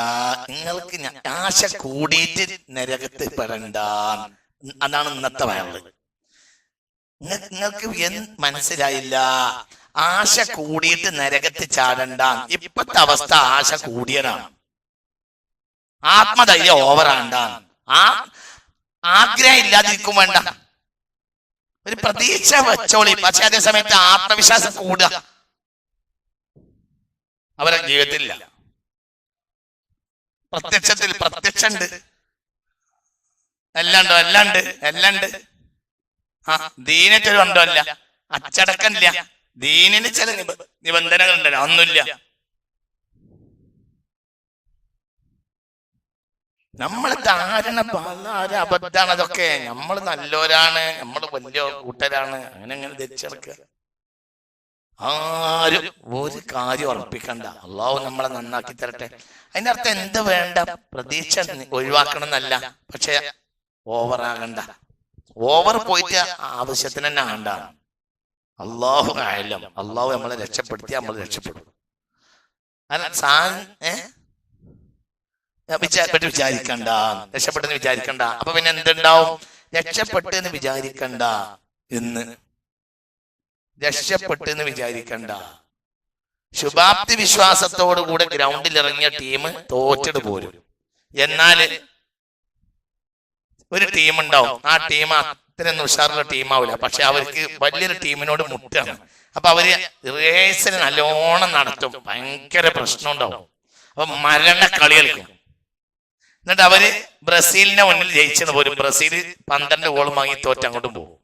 Speaker 1: നിങ്ങൾക്ക് ആശ കൂടിയിട്ട് നരകത്ത് പെടണ്ട. അതാണ് ഇന്നത്തെ വയറുള്ളത്. നിങ്ങൾക്ക് മനസ്സിലായില്ല. ആശ കൂടിയിട്ട് നരകത്ത് ചാടണ്ട. ഇപ്പത്തെ അവസ്ഥ ആശ കൂടിയതാണ്. ആത്മധൈര്യം ഓവറാണ്ടാണ്. ആഗ്രഹം ഇല്ലാതിരിക്കും വേണ്ട. ഒരു പ്രതീക്ഷ വെച്ചോളി. പക്ഷെ അതേ സമയത്ത് ആത്മവിശ്വാസം കൂടുക അവരെ ജീവിതത്തിലില്ല. പ്രത്യക്ഷണ്ട് എല്ലാണ്ട്. ദീനൊരു ബന്ധമല്ല, അച്ചടക്കമില്ല. ദീനിന് ചില നിബന്ധനകളുണ്ടല്ലോ, ഒന്നുമില്ല. നമ്മളെ ധാരണ വളരെ അബദ്ധാണ്. അതൊക്കെ നമ്മൾ നല്ലോരാണ്, നമ്മൾ വലിയ കൂട്ടരാണ്, അങ്ങനെ ധരിച്ചെടുക്കുക. ആരും ഒരു കാര്യം ഉറപ്പിക്കണ്ട. അള്ളാഹു നമ്മളെ നന്നാക്കി തരട്ടെ. അതിന്റെ അർത്ഥം എന്ത് വേണ്ട? പ്രതീക്ഷ ഒഴിവാക്കണം എന്നല്ല, പക്ഷെ ഓവറാകണ്ട. ഓവർ പോയിട്ട് ആവശ്യത്തിന് തന്നെ ആണ്ടാണ്. അള്ളാഹു ആയാലും അള്ളാഹു നമ്മളെ രക്ഷപ്പെടുത്തി നമ്മൾ രക്ഷപ്പെടും. രക്ഷപ്പെട്ടെന്ന് വിചാരിക്കണ്ട. അപ്പൊ പിന്നെ എന്തുണ്ടാവും? രക്ഷപ്പെട്ടെന്ന് വിചാരിക്കണ്ട എന്ന് രക്ഷപ്പെട്ടു എന്ന് വിചാരിക്കണ്ട. ശുഭാപ്തി വിശ്വാസത്തോടുകൂടെ ഗ്രൗണ്ടിൽ ഇറങ്ങിയ ടീം തോറ്റിട്ട് പോരും. എന്നാല് ഒരു ടീം ഉണ്ടാവും, ആ ടീം അത്രയൊന്നും ഉഷാറുള്ള ടീമാവില്ല, പക്ഷെ അവർക്ക് വലിയൊരു ടീമിനോട് മുട്ടാണ്. അപ്പൊ അവര് റേസിന് നല്ലോണം നടത്തും, ഭയങ്കര പ്രശ്നം ഉണ്ടാവും. അപ്പൊ മരണ കളി കളിക്കും. എന്നിട്ട് അവര് ബ്രസീലിന്റെ മുന്നിൽ ജയിച്ചെന്ന് പോലും ബ്രസീൽ 12 ഗോൾ വാങ്ങി തോറ്റങ്ങോട്ടും പോകും.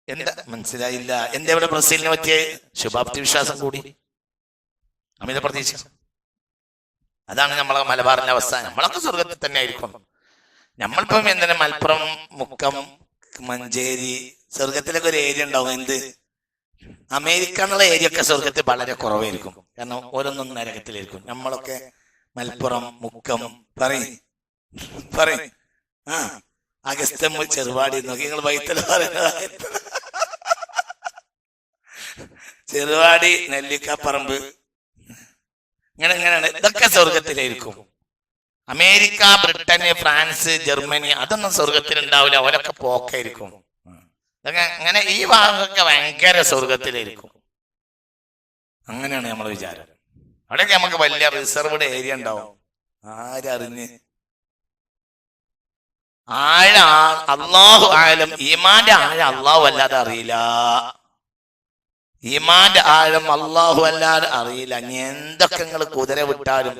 Speaker 1: എന്താ മനസ്സിലായില്ല? എന്താ ഇവിടെ ബ്രസീലിന് പറ്റിയ? ശുഭാപ്തി വിശ്വാസം കൂടി, അമിത പ്രതീക്ഷ. അതാണ് നമ്മളെ മലബാറിന്റെ അവസ്ഥ. നമ്മളൊക്കെ സ്വർഗത്തിൽ തന്നെ ആയിരിക്കും. നമ്മളിപ്പം എന്തിനാ മലപ്പുറം, മുക്കം, മഞ്ചേരി, സ്വർഗത്തിലൊക്കെ ഒരു ഏരിയ ഉണ്ടാവും. എന്ത് അമേരിക്ക എന്നുള്ള ഏരിയ ഒക്കെ സ്വർഗത്തിൽ വളരെ കുറവായിരിക്കും. കാരണം ഓരോന്നും നരകത്തിലായിരിക്കും. നമ്മളൊക്കെ മലപ്പുറം, മുക്കം പറയും അഗസ്ത്യം ചെറുപാടി നോക്കി നിങ്ങൾ വൈത്തല ചെറുപാടി, നെല്ലിക്കപ്പറമ്പ്, ഇങ്ങനെയാണ്. ഇതൊക്കെ സ്വർഗത്തിലായിരിക്കും. അമേരിക്ക, ബ്രിട്ടന്, ഫ്രാൻസ്, ജർമ്മനി അതൊന്നും സ്വർഗത്തിൽ ഉണ്ടാവില്ല. അവരൊക്കെ പോക്കായിരിക്കും. ഇതൊക്കെ അങ്ങനെ ഈ ഭാഗമൊക്കെ ഭയങ്കര സ്വർഗത്തിലായിരിക്കും. അങ്ങനെയാണ് നമ്മളെ വിചാരം. അവിടെയൊക്കെ നമുക്ക് വലിയ റിസർവ്ഡ് ഏരിയ ഉണ്ടാവും. ആരറിഞ്ഞ് അള്ളാഹു ആഴം, ഈമാന്റെ ആഴം അള്ളാഹു അല്ലാതെ അറിയില്ല. ഈമാന്റെ ആഴം അള്ളാഹു അല്ലാതെ അറിയില്ല. ഇനി എന്തൊക്കെ നിങ്ങൾ കുതിര വിട്ടാലും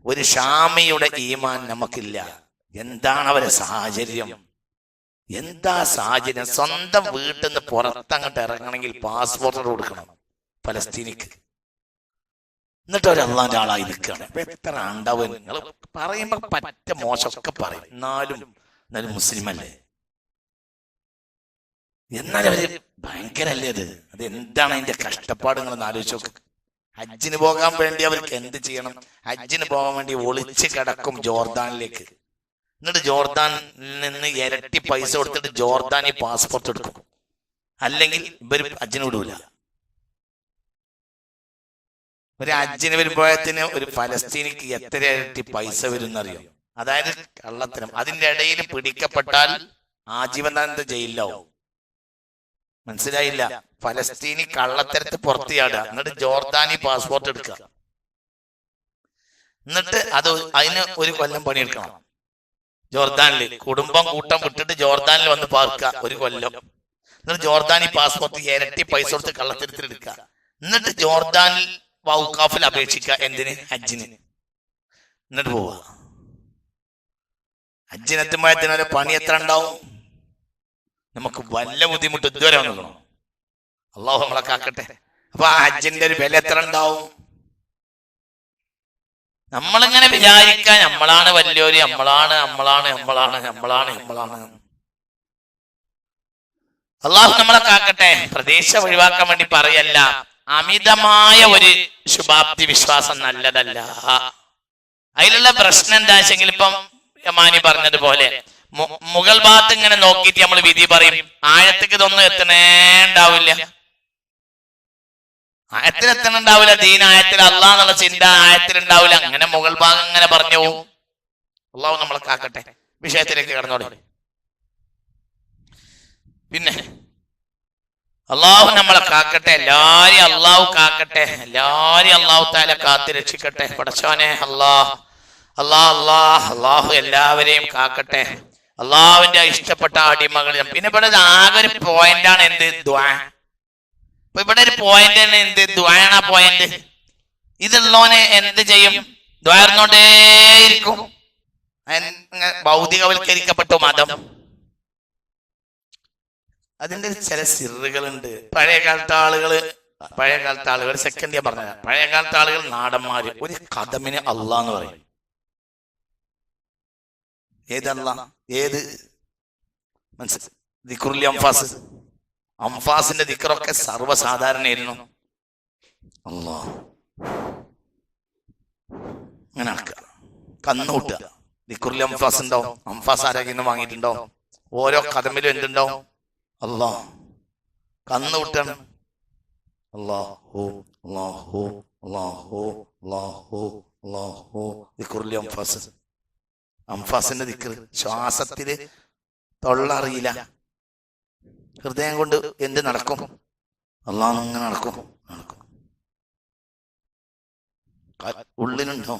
Speaker 1: ഒരു ഷാമിയുടെ ഈമാൻ നമുക്കില്ല. എന്താണ് അവരെ സാഹചര്യം? എന്താ സാഹചര്യം? സ്വന്തം വീട്ടിൽ നിന്ന് പുറത്തങ്ങോട്ട് ഇറങ്ങണമെങ്കിൽ പാസ്പോർട്ട് കൊടുക്കണം ഫലസ്തീനിക്ക്. എന്നിട്ട് ഒരു അള്ളാന്റെ ആളായി നിൽക്കുകയാണ്. അപ്പൊ എത്ര ഉണ്ടാവും? നിങ്ങൾ പറയുമ്പോ പറ്റ മോശമൊക്കെ പറയും, എന്നാലും മുസ്ലിം അല്ലേ? എന്നാലും അവര് ഭയങ്കരല്ലേ അത് എന്താണ് അതിന്റെ കഷ്ടപ്പാട്? നിങ്ങൾ ആലോചിച്ച് നോക്ക്. ഹജ്ജിന് പോകാൻ വേണ്ടി അവർക്ക് എന്ത് ചെയ്യണം? ഹജ്ജിന് പോകാൻ വേണ്ടി ഒളിച്ച് കിടക്കും ജോർദാനിലേക്ക്. എന്നിട്ട് ജോർദാനിൽ നിന്ന് ഇരട്ടി പൈസ കൊടുത്തിട്ട് ജോർദാനി പാസ്പോർട്ട് എടുക്കും. അല്ലെങ്കിൽ ഇവർ ഹജ്ജിന് വിടൂല. ഒരു ഹജ്ജിന് വരുമ്പോഴത്തിന് ഒരു ഫലസ്തീനിക്ക് എത്ര ഇരട്ടി പൈസ വരും എന്നറിയോ? അതായത് കള്ളത്തരം. അതിന്റെ ഇടയിൽ പിടിക്കപ്പെട്ടാൽ ആജീവനാന്ത ജയിലിലാവും. മനസ്സിലായില്ല? ഫലസ്തീനി കള്ളത്തരത്ത് പുറത്ത് ചാടുക, എന്നിട്ട് ജോർദാനി പാസ്പോർട്ട് എടുക്കുക, എന്നിട്ട് അതിന് ഒരു കൊല്ലം പണിയെടുക്കണം. ജോർദാനിൽ കുടുംബം കൂട്ടം വിട്ടിട്ട് ജോർദാനിൽ വന്ന് പാർക്കുക 1 കൊല്ലം. എന്നിട്ട് ജോർദാനി പാസ്പോർട്ട് ഇരട്ടി പൈസ കൊടുത്ത് കള്ളത്തരത്തിൽ എടുക്കുക. എന്നിട്ട് ജോർദാനിൽ വൗക്കാഫിൽ അപേക്ഷിക്കുക. എന്തിന്? ഹജ്ജിന്. എന്നിട്ട് പോവുക. ഹജ്ജിനെത്തുമ്പോഴത്തേനും പണി എത്ര ഉണ്ടാവും? നമുക്ക് വല്ല ബുദ്ധിമുട്ട് ഇതുവരെ വന്നിക്കണം. അള്ളാഹു നമ്മളെ കാക്കട്ടെ. അപ്പൊ ആ ഹജ്ജിന്റെ ഒരു വില എത്ര ഉണ്ടാവും? നമ്മളിങ്ങനെ വിചാരിക്കാൻ നമ്മളാണ് വലിയൊരു, നമ്മളാണ്. അള്ളാഹു നമ്മളെ കാക്കട്ടെ. പ്രതീക്ഷ ഒഴിവാക്കാൻ വേണ്ടി പറയല്ല. അമിതമായ ഒരു ശുഭാപ്തി വിശ്വാസം നല്ലതല്ല. അതിലുള്ള പ്രശ്നം എന്താ വെച്ചെങ്കിൽ, ഇപ്പം യമാനി പറഞ്ഞതുപോലെ മുകൾ ഭാഗത്ത് ഇങ്ങനെ നോക്കിയിട്ട് നമ്മൾ വിധി പറയും. ആഴത്തേക്ക് ഇതൊന്നും എത്തണേണ്ടാവില്ല. ആയത്തിലെത്തണുണ്ടാവില്ല. ദീൻ ആയത്തിൽ, അള്ളാഹ് എന്നുള്ള ചിന്ത ആയത്തിലുണ്ടാവില്ല. അങ്ങനെ മുകൾ ഭാഗം ഇങ്ങനെ പറഞ്ഞു പോവും. അള്ളാഹു നമ്മളെ കാക്കട്ടെ. വിഷയത്തിലേക്ക് കടന്നോളി. പിന്നെ അള്ളാഹു നമ്മളെ കാക്കട്ടെ. എല്ലാരെയും അള്ളാഹു കാക്കട്ടെ. എല്ലാരെയും അള്ളാഹു താല കാത്തി രക്ഷിക്കട്ടെ. പടച്ചോനെ അള്ളാഹു എല്ലാവരെയും കാക്കട്ടെ. അള്ളാഹുവിന്റെ ഇഷ്ടപ്പെട്ട അടിമകൾ. പിന്നെ ഇവിടെ ആകെ ഒരു പോയിന്റാണ് എന്ത്? ദുആ. ഇപ്പൊ ഇവിടെ ഒരു പോയിന്റ് ആണ് എന്ത്? ദുആണ് ആ പോയിന്റ്. ഇതുള്ളവനെ എന്ത് ചെയ്യും? ദ്വാരന്നോണ്ടേയിരിക്കും. ഭൗതികവൽക്കരിക്കപ്പെട്ടു മതം. അതിന്റെ ചില സിറുകളുണ്ട്. പഴയ കാലത്തെ ആളുകൾ സെക്കൻഡ് ഞാൻ പറഞ്ഞ, പഴയ കാലത്തെ ആളുകൾ നാടന്മാര് ഒരു കദമിന് അള്ളാഹ് എന്ന് പറയും. ഏതല്ല? ഏത്? ദിക്റുൽ അംഫാസിന്റെ ദിക്റൊക്കെ സർവ്വസാധാരണയായിരുന്നു. അല്ലാഹ് അങ്ങനെ ആക്കുക, കന്നുകൂട്ടുക. ദിക്റുൽ അംഫാസ് ഉണ്ടാവും. അംഫാസ് ആരെങ്കിലും വാങ്ങിയിട്ടുണ്ടോ? ഓരോ കദമിലും എന്തുണ്ടാവും? അല്ലാഹ്. കന്നുകൂട്ടാണ്. അല്ലാഹു അല്ലാഹു അല്ലാഹു അല്ലാഹു അല്ലാഹു. ദിക്റുൽ അംഫാസിന്റെ ദിക്ർ ശ്വാസത്തില് തൊള്ളറിയില്ല. ഹൃദയം കൊണ്ട് എന്ത് നടക്കും? അള്ളാഹ് ഇങ്ങനെ നടക്കും. ഉള്ളിലുണ്ടോ?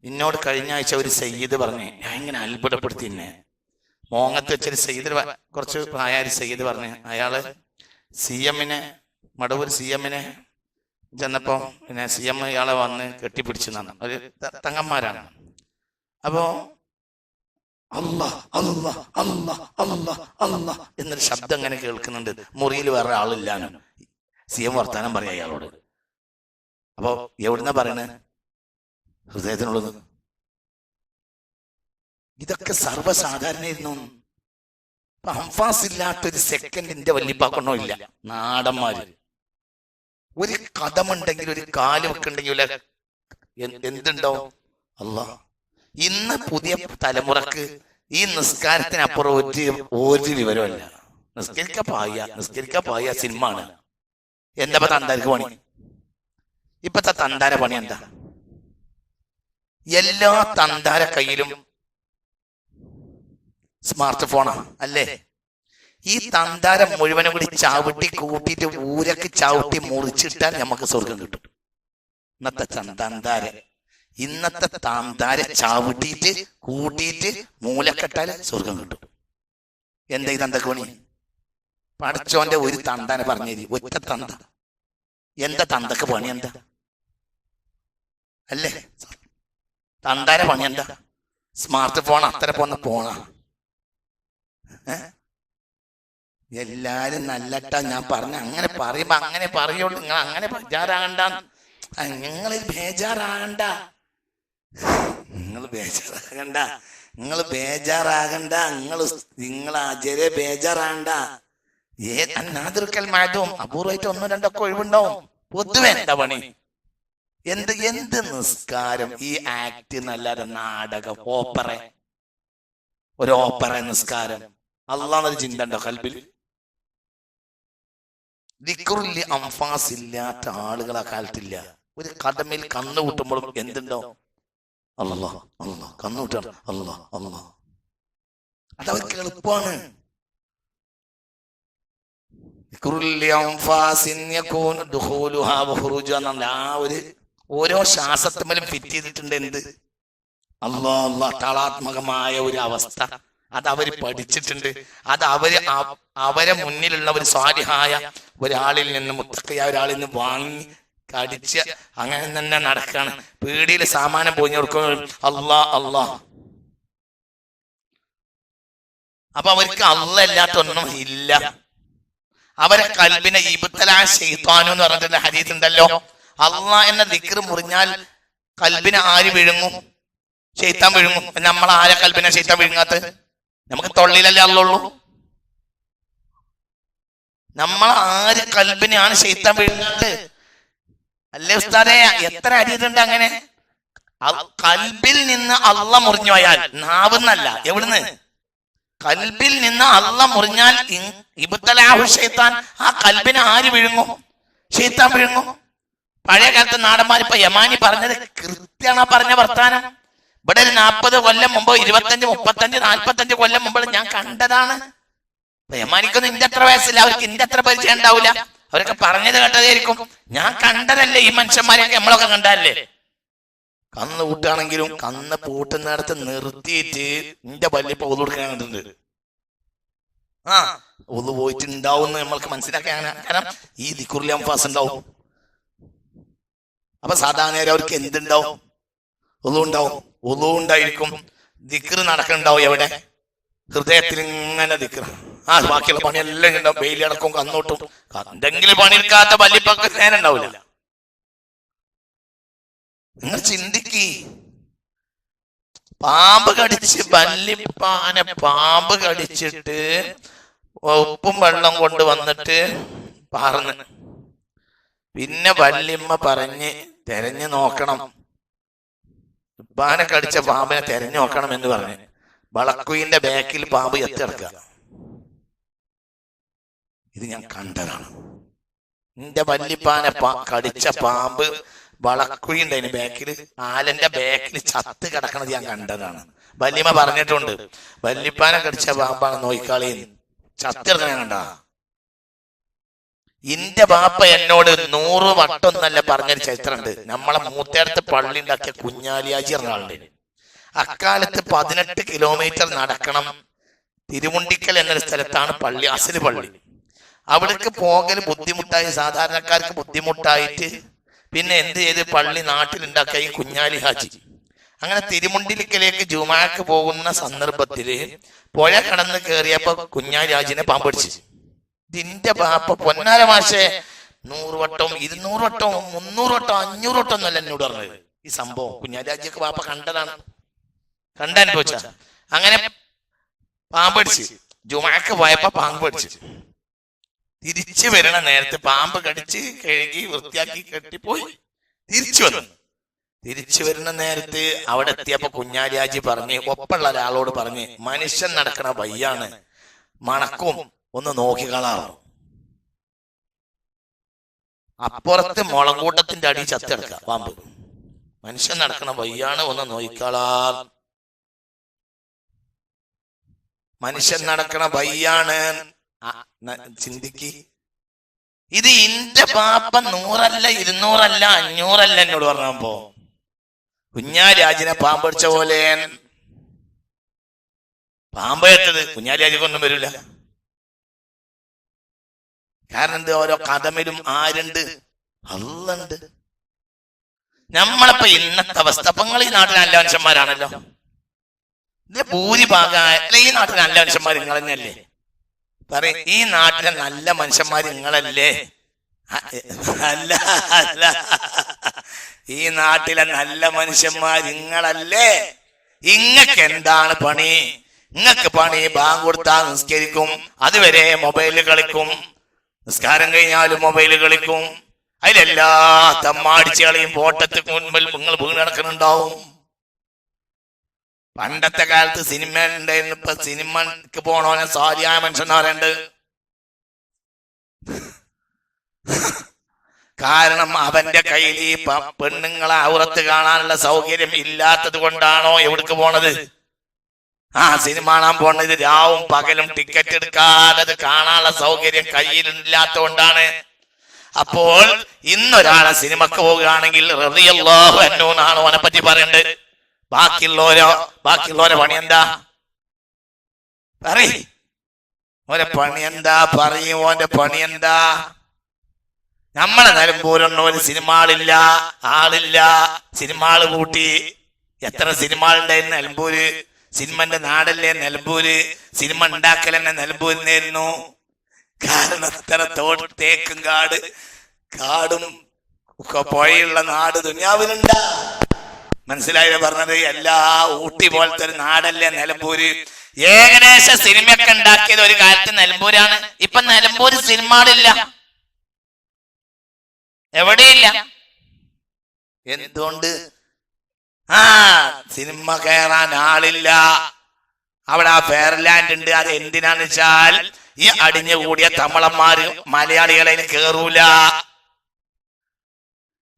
Speaker 1: എന്നോട് കഴിഞ്ഞ ആഴ്ച ഒരു സയ്യിദ് പറഞ്ഞേ, ഞാൻ ഇങ്ങനെ അത്ഭുതപ്പെടുത്തി. എന്നെ മോങ്ങത്ത് വെച്ചൊരു സയ്യിദ്, കുറച്ച് പ്രായ സയ്യിദ് പറഞ്ഞ്, അയാള് മടവൂർ CM ചെന്നപ്പോ പിന്നെ CM ഇയാളെ വന്ന് കെട്ടിപ്പിടിച്ചു എന്നാണ്. ഒരു തങ്ങന്മാരാണ്. അപ്പോ അല്ലാഹ് അല്ലാഹ് അല്ലാഹ് അല്ലാഹ് അല്ലാഹ് എന്നൊരു ശബ്ദം ഇങ്ങനെ കേൾക്കുന്നുണ്ട്. മുറിയിൽ വേറെ ആളില്ലാനും. CM വർത്താനം പറയാ അയാളോട്. അപ്പൊ എവിടുന്നാ പറയണേ? ഹൃദയത്തിനുള്ളത്. ഇതൊക്കെ സർവ്വസാധാരണയായിരുന്നു. അംഫാസ് ഇല്ലാത്തൊരു സെക്കൻഡ് എന്റെ വല്യപ്പാക്കൊണ്ടോ ഇല്ല. നാടന്മാര് ഒരു കഥമുണ്ടെങ്കിൽ, ഒരു കാല് വെക്കുണ്ടെങ്കിൽ എന്തുണ്ടോ? അല്ലാഹ്. ഇന്ന് പുതിയ തലമുറക്ക് ഈ നിസ്കാരത്തിനപ്പുറം ഒരു വിവരമല്ല. നിസ്കരിക്ക പായ സിനിമ ആണ്. എന്താ തന്താർക്ക് പണി? ഇപ്പത്തെ തന്താര പണി എന്താ? എല്ലാ തന്താര കയ്യിലും സ്മാർട്ട് ഫോണാ അല്ലേ? ഈ തന്താരം മുഴുവനും കൂടി ചവിട്ടി കൂട്ടിയിട്ട് ഊരക്ക് ചവിട്ടി മുറിച്ചിട്ടാൽ നമുക്ക് സ്വർഗം കിട്ടും. ഇന്നത്തെ തന്താര ചവിട്ടിയിട്ട് കൂട്ടിയിട്ട് മൂലക്കെട്ടാൽ സ്വർഗം കിട്ടും. എന്താ ഈ തന്തക്ക് പണി? പടച്ചോന്റെ ഒരു തന്താനെ പറഞ്ഞേരി, ഒറ്റ തന്ത. എന്താ തന്തക്ക് പണി? എന്താ അല്ലേ? തന്താര പണി എന്താ? സ്മാർട്ട് ഫോൺ അത്ര പോന്ന ഫോണാ. എല്ലാരും നല്ലട്ട ഞാൻ പറഞ്ഞ അങ്ങനെ പറയുമ്പോ അങ്ങനെ പറയുള്ളൂ. നിങ്ങൾ അങ്ങനെ ബേജാറാകണ്ട, നിങ്ങൾ ബേജാറാകണ്ട, നിങ്ങൾ അജരെ ബേജാറാകണ്ട. അപൂർവമായിട്ട് 1-2 ഒഴിവുണ്ടാവും. പൊതുവെ എന്താ പണി? എന്ത് നിസ്കാരം? ഈ ആക്ട് നല്ലൊരു നാടകം, ഒരു ഓപ്പറ നിസ്കാരം. അള്ളാഹ് ചിന്ത ഉണ്ടോ കൽബിൽ? ദിക്റുൽ അംഫാസ് ഇല്ലാത്ത ആളുകൾ ആ കാലത്തില്ല. ഒരു കടമയിൽ കന്നു കൂട്ടുമ്പോഴും എന്തുണ്ടോ? അല്ലാഹ് അല്ലാഹ്. കന്നുകൂട്ടാണ് അല്ലാഹ് അല്ലാഹ്. അതവർക്ക് എളുപ്പമാണ്. ഓരോ ശ്വാസത്തുമ്മലും ഫിറ്റ് ചെയ്തിട്ടുണ്ട് എന്ത്? അല്ലാഹ് അല്ലാഹ്. താളാത്മകമായ ഒരു അവസ്ഥ അത് അവര് പഠിച്ചിട്ടുണ്ട്. അത് അവരെ മുന്നിലുള്ള ഒരു സ്വാലിഹായ ഒരാളിൽ നിന്ന്, മുത്തഖിയായ ഒരാളിൽ നിന്ന് വാങ്ങി കടിച്ച് അങ്ങനെ തന്നെ നടക്കാണ്. പീടിയിൽ സാമാനം പോയി കൊടുക്കും അല്ലാഹ് അല്ലാഹ്. അപ്പൊ അവർക്ക് അല്ലാത്തൊന്നും ഇല്ല. അവരെ കൽബിനെ ഇബ്തലാ ശൈത്താനു എന്ന് പറഞ്ഞിട്ടുള്ള ഹദീസ് ഉണ്ടല്ലോ. അല്ലാഹ് എന്ന ദിക്ർ മുറിഞ്ഞാൽ കൽബിനെ ആര് വിഴുങ്ങും? ശൈത്താൻ വിഴുങ്ങും. നമ്മൾ ആരെ കൽബിനെ ശൈത്താൻ വിഴുങ്ങാത്ത? നമുക്ക് തൊള്ളിലല്ലേ അല്ലുള്ളൂ. നമ്മൾ ആര് കൽബിനെയാണ് ശൈത്താൻ വിഴുങ്ങാത്ത? അല്ലേ ഉസ്താദേ? എത്ര ഹദീസുണ്ട് അങ്ങനെ. കൽബിൽ നിന്ന് അല്ലാഹ് മുറിഞ്ഞു പോയാൽ, നാവുന്നല്ല, എവിടുന്ന്? കൽബിൽ നിന്ന് അല്ലാഹ് മുറിഞ്ഞാൽ ഇബ്തലാഹു ശൈത്താൻ. ആ കൽബിനെ ആര് വിഴുങ്ങും? ശൈത്താൻ വിഴുങ്ങും. പഴയ കാലത്ത് നാടന്മാരിപ്പോ യമാനി പറഞ്ഞത് കൃത്യമാണ് പറഞ്ഞ വർത്താനം. ഇവിടെ ഒരു 40 കൊല്ലം മുമ്പ്, 25, 35, 45 കൊല്ലം മുമ്പ് ഞാൻ കണ്ടതാണ്. യമാനിക്കൊന്നും ഇന്റെ അത്ര വയസ്സില്ല, അവർക്ക് ഇന്റെ അത്ര പരിചയം ഉണ്ടാവില്ല. അവരൊക്കെ പറഞ്ഞത് കേട്ടതായിരിക്കും. ഞാൻ കണ്ടതല്ലേ ഈ മനുഷ്യന്മാരെയൊക്കെ, നമ്മളൊക്കെ കണ്ടല്ലേ. കന്ന് കൂട്ടാണെങ്കിലും കന്ന് പൂട്ടുന്നിടത്ത് നിർത്തിയിട്ട് നിന്റെ പല്ലിപ്പോ ഒതു കൊടുക്കാൻ കണ്ടിട്ടുണ്ട്. ഒതു പോയിട്ടുണ്ടാവും നമ്മൾക്ക് മനസ്സിലാക്കാൻ. കാരണം ഈ ദിക്റുൽ അംഫാസ് ഉണ്ടാവും. അപ്പൊ സാധാരണ അവർക്ക് എന്തുണ്ടാവും? ഒതു ഉണ്ടാവും. ഒതു ഉണ്ടായിരിക്കും. ദിക്ർ നടക്കുന്നുണ്ടാവും. എവിടെ? ഹൃദയത്തിൽ ഇങ്ങനെ ദിക്ർ. ബാക്കിയുള്ള പണിയെല്ലാം ഉണ്ടാവും. വെയിലടക്കും, കന്നോട്ടും. എന്തെങ്കിലും പണിയെടുക്കാത്ത പല്ലിപ്പൊക്കെ നേരം ഉണ്ടാവില്ല. നിങ്ങൾ ചിന്തിക്ക്. പാമ്പ് കടിച്ച്, വല്ലിപ്പാനെ പാമ്പ് കടിച്ചിട്ട് ഉപ്പും വെള്ളം കൊണ്ട് വന്നിട്ട് പറഞ്ഞ്, പിന്നെ വല്യമ്മ പറഞ്ഞ് തെരഞ്ഞു നോക്കണം, ഉപ്പാനെ കടിച്ച പാമ്പിനെ തെരഞ്ഞു നോക്കണം എന്ന് പറഞ്ഞ് വളക്കുയിന്റെ ബാക്കിൽ പാമ്പ് എത്തിടക്കുക. ഇത് ഞാൻ കണ്ടതാണ്. എന്റെ വല്യപ്പാനെ കടിച്ച പാമ്പ് വളക്കുഴി ഉണ്ട് അതിന് ബാക്കില്, ആലന്റെ ബാക്കിൽ ചത്ത് കിടക്കണത് ഞാൻ കണ്ടതാണ്. വല്യമ്മ പറഞ്ഞിട്ടുണ്ട്, വല്യപ്പാനെ കടിച്ച പാമ്പാണ് നോയിക്കാളി ചത്ത് കിടക്കണ ഞാൻ കണ്ട. ഇന്റെ ബാപ്പ എന്നോട് 100 വട്ടൊന്നല്ല പറഞ്ഞൊരു ചരിത്രമുണ്ട്. നമ്മളെ മൂത്തേടത്ത് പള്ളി ഉണ്ടാക്കിയ കുഞ്ഞാലിയാജി എന്ന ആളുണ്ട്. അക്കാലത്ത് 18 കിലോമീറ്റർ നടക്കണം. തിരുമുണ്ടിക്കൽ എന്നൊരു സ്ഥലത്താണ് പള്ളി, അസല് പള്ളി. അവിടേക്ക് പോകൽ ബുദ്ധിമുട്ടായി, സാധാരണക്കാർക്ക് ബുദ്ധിമുട്ടായിട്ട് പിന്നെ എന്ത് ചെയ്ത് പള്ളി നാട്ടിലുണ്ടാക്കിയ ഈ കുഞ്ഞാലി ഹാജി. അങ്ങനെ തിരുമുണ്ടിക്കലേക്ക് ജുമാക്ക് പോകുന്ന സന്ദർഭത്തില് പുഴ കടന്ന് കയറിയപ്പോ കുഞ്ഞാലി ഹാജിനെ പാമ്പടിച്ചു. ഇതിന്റെ ബാപ്പ പൊന്നാര മാഷെ 100 വട്ടം 200 വട്ടം 300 വട്ടം 500 വട്ടം എന്നല്ല എന്നോട് പറഞ്ഞത്. ഈ സംഭവം കുഞ്ഞാലി ഹാജിയൊക്കെ ബാപ്പ കണ്ടതാണ്, കണ്ടനുഭവിച്ച. അങ്ങനെ പാമ്പടിച്ച് ജുമാക്ക് പോയപ്പോ പാമ്പടിച്ചു. തിരിച്ചു വരണ നേരത്തെ പാമ്പ് കടിച്ച് കഴുകി വൃത്തിയാക്കി കെട്ടിപ്പോയി തിരിച്ചു വന്നു. തിരിച്ചു വരുന്ന നേരത്ത് അവിടെ എത്തിയപ്പോ കുഞ്ഞാലി ഹാജി പറഞ്ഞ്, ഒപ്പുള്ള ഒരാളോട് പറഞ്ഞ്, മനുഷ്യൻ നടക്കണ വയ്യാണ്, മണക്കും, ഒന്ന് നോക്കിക്കളാം. അപ്പുറത്ത് മുളങ്കൂട്ടത്തിന്റെ അടി ചത്തെടുക്ക പാമ്പ്. മനുഷ്യൻ നടക്കണ വയ്യാണ്, ഒന്ന് നോക്കിക്കളാം. മനുഷ്യൻ നടക്കണ വയ്യാണ്, ചിന്തിക്ക്. ഇത് ഇന്റെ പാപ്പ 100 അല്ല 200 അല്ല 500 അല്ല എന്നോട് പറഞ്ഞപ്പോ കുഞ്ഞാലി ഹാജിനെ പാമ്പടിച്ച പോലെ പാമ്പ് ഏറ്റത് കുഞ്ഞാലി ഹാജിക്കൊന്നും വരില്ല. കാരണം എന്ത്, ഓരോ കഥമിലും ആരുണ്ട്, അല്ലുണ്ട്. നമ്മളിപ്പോ ഇന്നത്തെ അവസ്ഥ, അപ്പൊ നിങ്ങൾ ഈ നാട്ടിൽ നല്ല മനുഷ്യന്മാരാണല്ലോ, ഇതിന്റെ ഭൂരിഭാഗം അല്ല ഈ നാട്ടിൽ നല്ല മനുഷ്യന്മാർ നിങ്ങൾ തന്നെയല്ലേ? പറയും, ഈ നാട്ടിലെ നല്ല മനുഷ്യന്മാർ നിങ്ങളല്ലേ? അല്ല അല്ല, ഈ നാട്ടിലെ നല്ല മനുഷ്യന്മാർ നിങ്ങളല്ലേ? ഇങ്ങക്ക് എന്താണ് പണി? ഇങ്ങക്ക് പണി ബാങ്ക് കൊടുത്താൽ നിസ്കരിക്കും, അതുവരെ മൊബൈലിൽ കളിക്കും, നിസ്കാരം കഴിഞ്ഞാലും മൊബൈലിൽ കളിക്കും, അതിലെല്ലാ തമ്മാടിച്ചുകളെയും ഫോട്ടത്തിന് മുൻപിൽ നിങ്ങൾ വീണ് നടക്കുന്നുണ്ടാവും. പണ്ടത്തെ കാലത്ത് സിനിമ ഉണ്ടായിരുന്നു, ഇപ്പൊ സിനിമക്ക് പോണോനെ സാരിയായ മനുഷ്യന്മാരുണ്ട്. കാരണം അവന്റെ കയ്യിൽ ഈ പെണ്ണുങ്ങളെ ഔറത്ത് കാണാനുള്ള സൗകര്യം ഇല്ലാത്തത് കൊണ്ടാണോ എവിടേക്ക് പോണത്? സിനിമ കാണാൻ പോണത് രാവും പകലും ടിക്കറ്റ് എടുക്കാതെ അത് കാണാനുള്ള സൗകര്യം കയ്യിലില്ലാത്ത കൊണ്ടാണ്. അപ്പോൾ ഇന്നൊരാളെ സിനിമക്ക് പോവുകയാണെങ്കിൽ റളിയല്ലാഹു അൻഹു എന്നാണ് അവനെ പറ്റി പറയേണ്ടത്. ബാക്കിയുള്ളവരെ പണി എന്താ പറയ്? ഓന്റെ പണി എന്താ പറയും? ഓന്റെ പണി എന്താ? നമ്മളെ നിലമ്പൂരൊന്നും ഒരു സിനിമ ആളില്ല, സിനിമ ആള് കൂട്ടി. എത്ര സിനിമ ഉണ്ടായിരുന്നു നിലമ്പൂര്? സിനിമന്റെ നാടല്ലേ നിലമ്പൂര്, സിനിമ ഉണ്ടാക്കൽ തന്നെ നിലമ്പൂരിനായിരുന്നു. കാരണം എത്ര തേക്കും കാടും പുഴയുള്ള നാട് ദുനിയാവിലുണ്ടാ. മനസ്സിലായില്ല പറഞ്ഞത്? എല്ലാ ഊട്ടി പോലത്തെ ഒരു നാടല്ലേ നിലമ്പൂര്. ഏകദേശം സിനിമയൊക്കെ ഉണ്ടാക്കിയത് ഒരു കാലത്ത് നിലമ്പൂരാണ്. ഇപ്പൊ നിലമ്പൂര് സിനിമകളില്ല, എവിടെയില്ല. എന്തുകൊണ്ട്? സിനിമ കയറാൻ ആളില്ല. അവിടെ ആ ഫെയർലാൻഡ് ഉണ്ട്. അത് എന്തിനാന്ന് വെച്ചാൽ ഈ അടിഞ്ഞുകൂടിയ തമിഴന്മാര് മലയാളികളെ കേറൂല.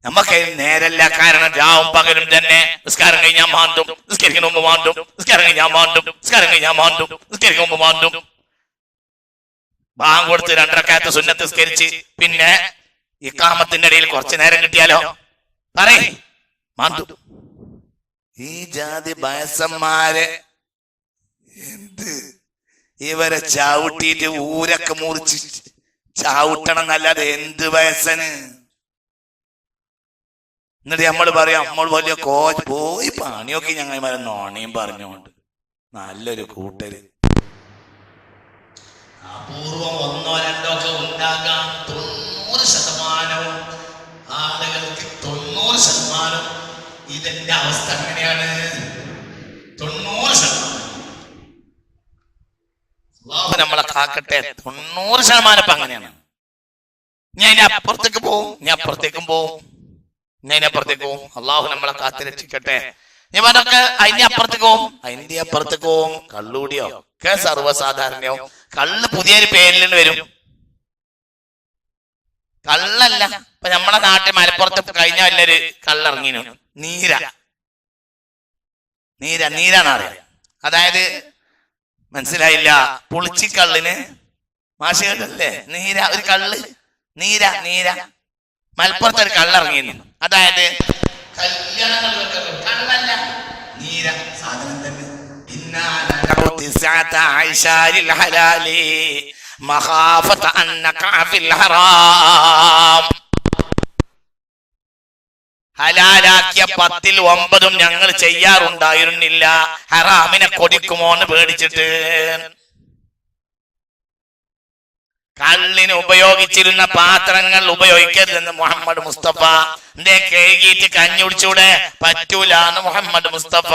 Speaker 1: നമുക്ക് നേരല്ല. കാരണം രാവും പകലും തന്നെ നിസ്കാരം കഴിഞ്ഞാൽ മാന്തും, നിസ്കരിക്കുന്ന മുമ്പ് മാന്തും, നിസ്കാരം കഴിഞ്ഞാൽ മാന്തും, നിസ്കാരം കഴിഞ്ഞാൽ മാന്തും, നിസ്കരിക്കുന്ന മുമ്പ് മാന്തും. ബാങ്ക് കൊടുത്ത് 2 റക്അത്ത് സുന്നത്ത് നിസ്കരിച്ച് പിന്നെ ഇഖാമത്തിന്റെ ഇടയിൽ കുറച്ചു നേരം കിട്ടിയാലോ പറയ് മാന്തും. ഈ ജാതി വയസ്സന്മാരെ എന്ത് ഇവരെ ചവിട്ടിയിട്ട് ഊരൊക്കെ മുറിച്ച് ചവിട്ടണം എന്നല്ലാതെ എന്ത് വയസ്സന്? എന്നിട്ട് നമ്മൾ പറയാം നമ്മൾ വലിയ പോയി പണിയൊക്കെ ഞങ്ങൾ നോണയും പറഞ്ഞുകൊണ്ട്. നല്ലൊരു കൂട്ടര് അപൂർവം 1-2 ഒക്കെ ഉണ്ടാകാം. 90% ആളുകൾക്ക് 90% ഇതിന്റെ അവസ്ഥ എങ്ങനെയാണ്? 90% നമ്മളെ കാക്കട്ടെ. 90% ഇപ്പൊ അങ്ങനെയാണ്. ഞാൻ ഇനി അപ്പുറത്തേക്ക് പോവും, ഞാൻ അപ്പുറത്തേക്കും പോവും, അതിനപ്പുറത്തേക്ക് പോവും. അള്ളാഹു നമ്മളെ കാത്തിരക്ഷിക്കട്ടെ. ഇവരൊക്കെ അതിന്റെ അപ്പുറത്തേക്ക് പോവും, അതിന്റെ അപ്പുറത്തേക്ക് പോവും. കള്ളുകൂടിയോ ഒക്കെ സർവ്വസാധാരണയോ. കള്ള് പുതിയൊരു പേരിൽ വരും. കള്ളല്ല. ഇപ്പൊ നമ്മളെ നാട്ടിൽ മലപ്പുറത്ത് കഴിഞ്ഞ വല്ലൊരു കള്ളിറങ്ങിനു. നീരാണ് അറിയാം. അതായത് മനസ്സിലായില്ല, പുളിച്ചിക്കള്ളിന് മാഷ് കേട്ടല്ലേ, ഒരു കള്ള് നീര മലപ്പുറത്ത് ഒരു കള്ളിറങ്ങിയിരുന്നു. അതായത് കള്ളല്ല, നീര സാധനം തന്നെ. ഹലാലാക്കിയ 10ൽ 9 ഞങ്ങൾ ചെയ്യാറുണ്ടായിരുന്നില്ല, ഹറാമിനെ കൊടിക്കുമോന്ന് പേടിച്ചിട്ട്. കള്ളിന് ഉപയോഗിച്ചിരുന്ന പാത്രങ്ങൾ ഉപയോഗിക്കരുതെന്ന് മുഹമ്മദ് മുസ്തഫ. എന്തേ കഴുകിയിട്ട് കഞ്ഞി കുടിച്ചൂടെ? പറ്റൂല എന്ന് മുഹമ്മദ് മുസ്തഫ.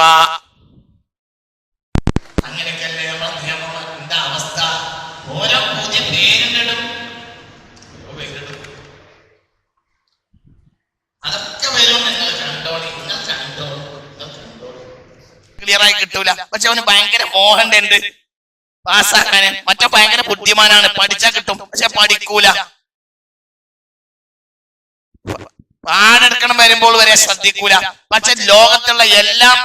Speaker 1: അങ്ങനെയൊക്കെയല്ലേ എന്താ അവസ്ഥ? ഓരോ പുതിയ പേരിടും. അതൊക്കെ വരും. നിങ്ങൾ കണ്ടോളി. ക്ലിയർ ആയി കിട്ടൂല. പക്ഷെ അവന് ഭയങ്കര മോഹണ്ട് പാസ്സാക്കാന്. മറ്റേ ഭയങ്കര ബുദ്ധിമാനാണ്, പഠിച്ചാ കിട്ടും. പക്ഷെ പഠിക്കൂല. പാടെടുക്കണം വരുമ്പോൾ വരെ ശ്രദ്ധിക്കൂല. പക്ഷെ ലോകത്തുള്ള എല്ലാം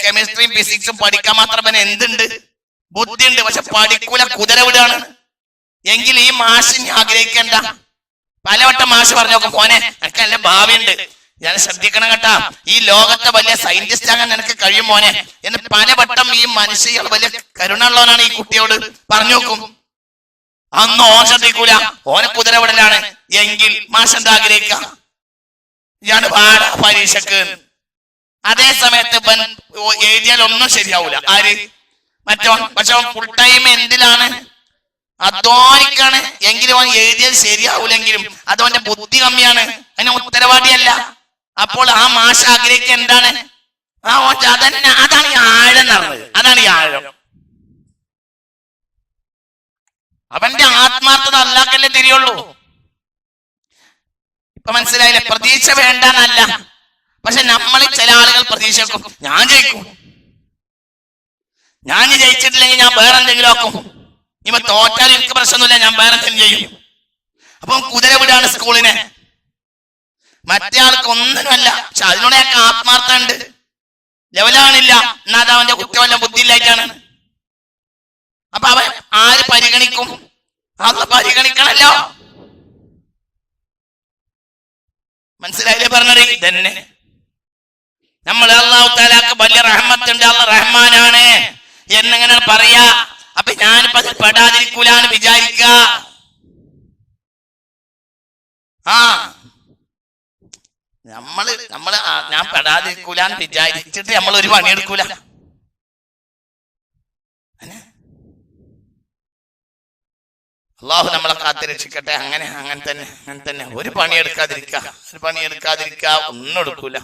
Speaker 1: കെമിസ്ട്രിയും ഫിസിക്സും പഠിക്കാൻ മാത്രം എന്തുണ്ട്? ബുദ്ധിയുണ്ട്. പക്ഷെ പഠിക്കൂല, കുതിര വിടാണ്. എങ്കിൽ ഈ മാഷിനെ ആഗ്രഹിക്കണ്ട. പലവട്ടം മാഷ് പറഞ്ഞു നോക്കും, മോനെ എനിക്ക് നല്ല ഭാവിയുണ്ട്, ഞാൻ ശ്രദ്ധിക്കണം കേട്ടാ, ഈ ലോകത്തെ വലിയ സയന്റിസ്റ്റ് ആകാൻ നിനക്ക് കഴിയും മോനെ എന്ന് പലവട്ടം ഈ മനുഷ്യർ വലിയ കരുണുള്ളവനാണ് ഈ കുട്ടിയോട് പറഞ്ഞു നോക്കും. അന്ന് ഓൻ ശ്രദ്ധിക്കൂല, ഓനെ കുതിര വിടലാണ്. എങ്കിൽ മാഷ് എന്താ ആഗ്രഹിക്കാം? ഞാൻ പാടാ പരീക്ഷക്ക്. അതേ സമയത്ത് എഴുതിയാൽ ഒന്നും ശരിയാവൂല. ആര്? മറ്റോ. പക്ഷെ ഫുൾ ടൈം എന്തിലാണ്? അധ്വാനിക്കാണ്. എങ്കിലും അവൻ എഴുതിയത് ശരിയാവൂലെങ്കിലും അതവന്റെ ബുദ്ധി കമ്മിയാണ്, അതിന് ഉത്തരവാദിയല്ല. അപ്പോൾ ആ മാഷ് ആഗ്രഹിക്കുക എന്താണ്? അതാണ് ഈ ആഴം നടന്നത്. അതാണ് ഈ ആഴം. അവന്റെ ആത്മാർത്ഥത അല്ലാഹ്ക്കല്ലേ തിരിയുള്ളൂ. ഇപ്പൊ മനസ്സിലായില്ലേ? പ്രതീക്ഷ വേണ്ടെന്നല്ല, പക്ഷെ നമ്മൾ ചില ആളുകൾ പ്രതീക്ഷ വെക്കും, ഞാൻ ജയിക്കും, ഞാൻ ജയിച്ചിട്ടില്ലെങ്കിൽ ഞാൻ വേറെ എന്തെങ്കിലും ആക്കും, ഇവ തോറ്റാൽ എനിക്ക് പ്രശ്നമൊന്നുമില്ല, ഞാൻ വേറെ എന്തെങ്കിലും ചെയ്യും. അപ്പം കുതിര വിടാണ് സ്കൂളിനെ. മറ്റേ ആൾക്ക് ഒന്നിനുമല്ല, പക്ഷെ അതിനോടൊക്കെ ആത്മാർത്ഥം ഉണ്ട്. ലെവലാണില്ല, എന്നാ അത് അവന്റെ കുറ്റമല്ല, ബുദ്ധിയില്ലായിട്ടാണ്. അപ്പൊ അവൻ ആര് പരിഗണിക്കും? അത് പരിഗണിക്കണല്ലോ. മനസ്സിലായില്ലേ പറഞ്ഞത്? ഇതന്നെ നമ്മൾ അല്ലാഹു തആലക്ക് വലിയ റഹ്മത്തുണ്ട്, അല്ലാഹു റഹ്മാനാണ് എന്നിങ്ങനെ പറയാ. അപ്പൊ ഞാനിപ്പോ അതിൽ പെടാതിരിക്കൂലാന്ന് വിചാരിക്ക. ഞാൻ പെടാതിരിക്കൂലാന്ന് വിചാരിച്ചിട്ട് നമ്മൾ ഒരു പണിയെടുക്കൂല. അള്ളാഹു നമ്മളെ കാത്തിരക്ഷിക്കട്ടെ. അങ്ങനെ തന്നെ ഒരു പണിയെടുക്കാതിരിക്ക, ഒന്നും എടുക്കൂല.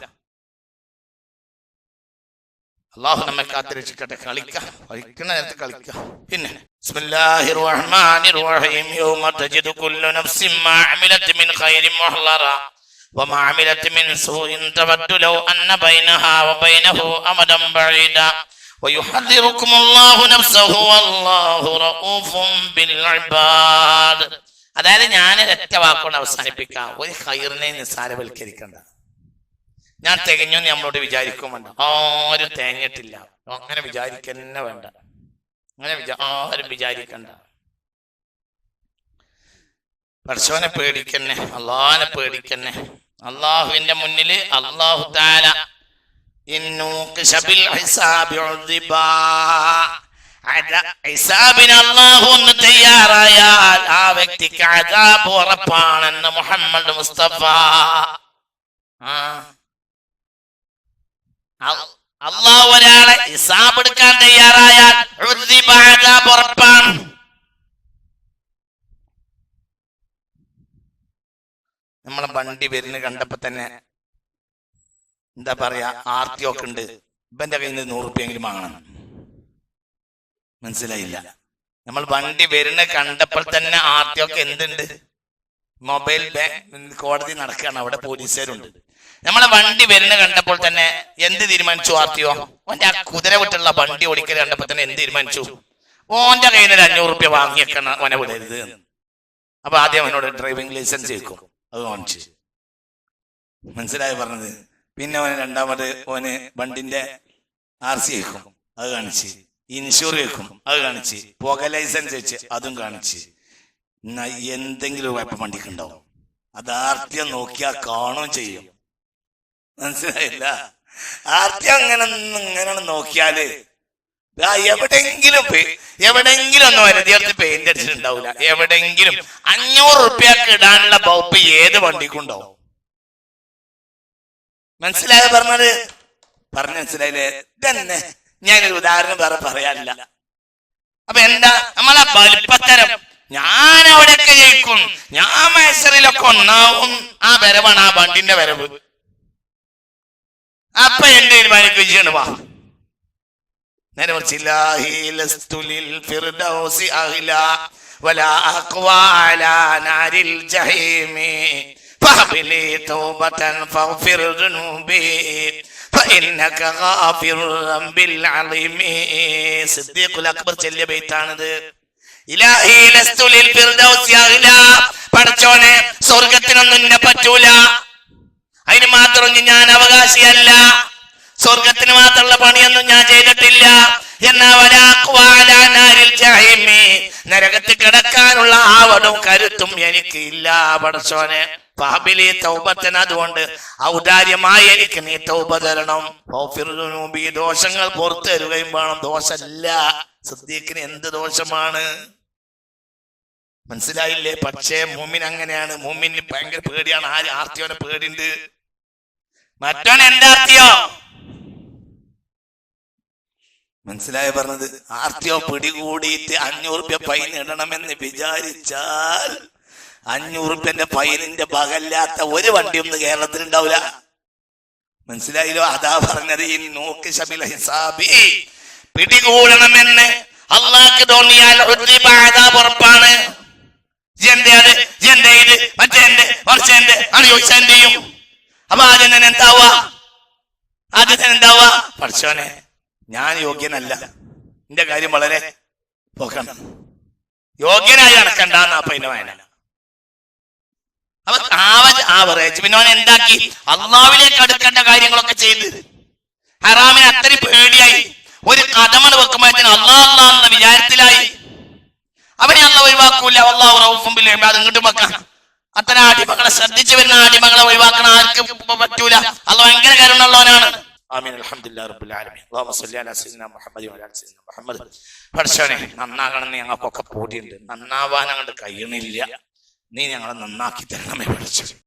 Speaker 1: അള്ളാഹു നമ്മെ കാത്തിരക്ഷിക്കട്ടെ. കളിക്കുന്ന നേരത്ത് കളിക്ക. പിന്നെ ബിസ്മില്ലാഹിർ റഹ്മാനിർ റഹീം. യൗമ തജിദു കുല്ലു നഫ്സിൻ മാ അമിലത് മിൻ ഖൈരിൻ മുഹ്ളറ വമാ അമിലത് മിൻ സൂഇൻ തവദ്ദു ലൗ അന്ന ബൈനഹാ വബൈനഹു അമദൻ ബഈദ വയുഹദ്ദിറുകുമുല്ലാഹു നഫ്സഹു വല്ലാഹു റഊഫുൻ ബിൽ ഇബാദ്. അതായത് ഞാൻ ഒരൊറ്റ വാക്കുകൊണ്ട് അവസാനിപ്പിക്കാം. ഒരു ഖൈറിനെ നിസ്സാരവൽക്കരിക്കണ്ട. ഞാൻ തികഞ്ഞു നമ്മളോട് വിചാരിക്കും വേണ്ട. ആരും തേഞ്ഞിട്ടില്ല, അങ്ങനെ വിചാരിക്കന്നെ വേണ്ട. ആരും വിചാരിക്കണ്ട. പടച്ചവനെ പേടിക്കന്നെ, അള്ളാഹിനെ പേടിക്കന്നെ. അള്ളാഹുവിന്റെ മുന്നിൽ അള്ളാഹു തആല ഹിസാബിന് അള്ളാഹു ഒന്ന് തയ്യാറായാൽ ആ വ്യക്തിക്ക് അദാബ് ഉറപ്പാണെന്ന് മുഹമ്മദ് മുസ്തഫ. അള്ളാഹു ഒരാളെ ഹിസാബ് എടുക്കാൻ തയ്യാറായാൽ അദാബ് ഉറപ്പാണ്. നമ്മളെ വണ്ടി വരുന്ന കണ്ടപ്പോ തന്നെ എന്താ പറയാ, ആർത്തിയൊക്കെ ഉണ്ട്. ഇവന്റെ കയ്യിൽ നിന്ന് 100 റുപ്യെങ്കിലും വാങ്ങണം. മനസ്സിലായില്ല? നമ്മൾ വണ്ടി വരുന്ന കണ്ടപ്പോൾ തന്നെ ആർത്തിയൊക്കെ എന്തുണ്ട്? മൊബൈൽ കോടതി നടക്കുകയാണ്, അവിടെ പോലീസുകാരുണ്ട്. നമ്മളെ വണ്ടി വരുന്ന കണ്ടപ്പോൾ തന്നെ എന്ത് തീരുമാനിച്ചു? ആർത്തിയോ ഓന്റെ ആ കുതിര വിട്ടുള്ള വണ്ടി ഓടിക്കൽ കണ്ടപ്പോൾ തന്നെ എന്ത് തീരുമാനിച്ചു? ഓന്റെ കയ്യിൽ നിന്ന് 500 റുപ്യ വാങ്ങിയേക്കണം, ഓനെ വിടരുത്. അപ്പൊ ആദ്യം അവനോട് ഡ്രൈവിംഗ് ലൈസൻസ് ചോദിക്കും, അത് കാണിച്ച്. മനസ്സിലായി പറഞ്ഞത്? പിന്നെ അവന് രണ്ടാമത് ഓന് വണ്ടിന്റെ RC ചോദിക്കും, അത് കാണിച്ച്. ഇൻഷൂർ ചോദിക്കും, അത് കാണിച്ച്. പുക ലൈസൻസ് വെച്ച് അതും കാണിച്ച്. എന്നാ എന്തെങ്കിലും കുഴപ്പം വണ്ടിക്ക് ഉണ്ടാവും. അത് ആർത്തിയം നോക്കിയാൽ കാണുകയും ചെയ്യും. മനസ്സിലായില്ല? ആർത്തിയം ഇങ്ങനെ നോക്കിയാല് എവിടെങ്കിലും ഒന്നും വരുതിയടുത്ത് പെയിന്റ് അടിച്ചിട്ടുണ്ടാവില്ല. എവിടെങ്കിലും 500 റുപ്യക്ക് ഇടാനുള്ള ബൗപ്പ് ഏത് വണ്ടിക്കുണ്ടാവും. മനസ്സിലായത് പറഞ്ഞത്? മനസ്സിലായില്ലേ? ഇതന്നെ ഞാനൊരു ഉദാഹരണം വേറെ പറയാനില്ല. അപ്പൊ എന്താ നമ്മളെ വലിപ്പത്തരം? ഞാൻ അവിടെയൊക്കെ ജയിക്കും, ഞാൻ മത്സരിലൊക്കെ ഒന്നാവും. ആ വരവാണ് ആ വണ്ടിന്റെ വരവ്. അപ്പൊ എന്റെ തീരുമാനിക്ക് വിജയാണ്. വാ, നേരെ ചെല്ലിയ ബൈത്താണിത്. പടച്ചോനെ, സ്വർഗത്തിനൊന്നും എന്നെ പറ്റൂല, അതിന് മാത്രം ഞാൻ അവകാശിയല്ല, സ്വർഗത്തിന് മാത്രമുള്ള പണിയൊന്നും ഞാൻ ചെയ്തിട്ടില്ല. നരകത്തിൽ കിടക്കാനുള്ള ആവടവും കരുത്തും എനിക്ക് ഇല്ല പടച്ചോനെ. ഫഹബിലി തൗബത്തൻ, അതുകൊണ്ട് ഔദാര്യമായി എനിക്ക് നീ തൗബ തരണം. ദോഷങ്ങൾ പുറത്തു തരുകയും വേണം. ദോഷമല്ല, സിദ്ദീഖിന് എന്ത് ദോഷമാണ്? മനസ്സിലായില്ലേ? പക്ഷേ മുഅ്മിൻ അങ്ങനെയാണ്. മുഅ്മിന് ഭയങ്കര പേടിയാണ്. ആർത്തിയോനെ പേടിണ്ട്. മറ്റോൻ എന്താ ആർത്തിയോ? മനസ്സിലായി പറഞ്ഞത്? ആർത്തിയോ പിടികൂടിയിട്ട് 500 റുപ്യ ഫൈൻ ഇടണമെന്ന് വിചാരിച്ചാൽ 500 റുപ്യന്റെ ഫൈനിന്റെ പകല്ലാത്ത ഒരു വണ്ടിയൊന്നും കേരളത്തിൽ ഉണ്ടാവില്ല. മനസ്സിലായില്ലോ? അതാ പറഞ്ഞത്, ഈ നോക്ക് ശബില ഹിസാബി, പിടികൂടണമെന്ന് അള്ളാഹ്ക്ക് തോന്നിയാൽ ഉറപ്പാണ്. അപ്പൊ ആദ്യം തന്നെ എന്താവുക? പഠിച്ചോനെ, ഞാൻ യോഗ്യനല്ല, എന്റെ കാര്യം വളരെ പോക്കണം, യോഗ്യനായി നടക്കണ്ടെന്ന്. അപ്പൊ എന്റെ വായന അപ്പൊ ആവറേജ്. പിന്നെ അവൻ എന്താക്കി? അള്ളാഹുവിലേക്ക് അടുക്കേണ്ട കാര്യങ്ങളൊക്കെ ചെയ്ത് ഹറാമിന് അത്രയും പേടിയായി. ഒരു കഥമണ് വെക്കുമ്പോഴത്തേനും അള്ളാഹ് എന്ന വിചാരത്തിലായി. അവനെ അള്ളാഹ് ഒഴിവാക്കൂല. അള്ളാഹു റഊഫും ബിൽ ഇബാദ്. ഇങ്ങോട്ടും വെക്കാം. അത്തരം അടിമകളെ, ശ്രദ്ധിച്ചു വരുന്ന അടിമകളെ ഒഴിവാക്കണ ആർക്കും പറ്റൂല. അള്ളാഹ് ഭയങ്കര കരുണയുള്ളവനാണ്. ആമീൻ. അൽഹംദുലില്ലാഹി റബ്ബിൽ ആലമീൻ. അല്ലാഹുമ്മ സ്വല്ലി അലാ സയ്യിദിനാ മുഹമ്മദി വഅലാ ആലി സയ്യിദിനാ മുഹമ്മദ്. പടച്ചോനെ, നന്നാകണമെന്ന് ഞങ്ങൾക്കൊക്കെ പൂതിയുണ്ട്, നന്നാവാൻ അങ്ങോട്ട് കഴിയണില്ല. നീ ഞങ്ങളെ നന്നാക്കി തരണമേ പടച്ചോനെ.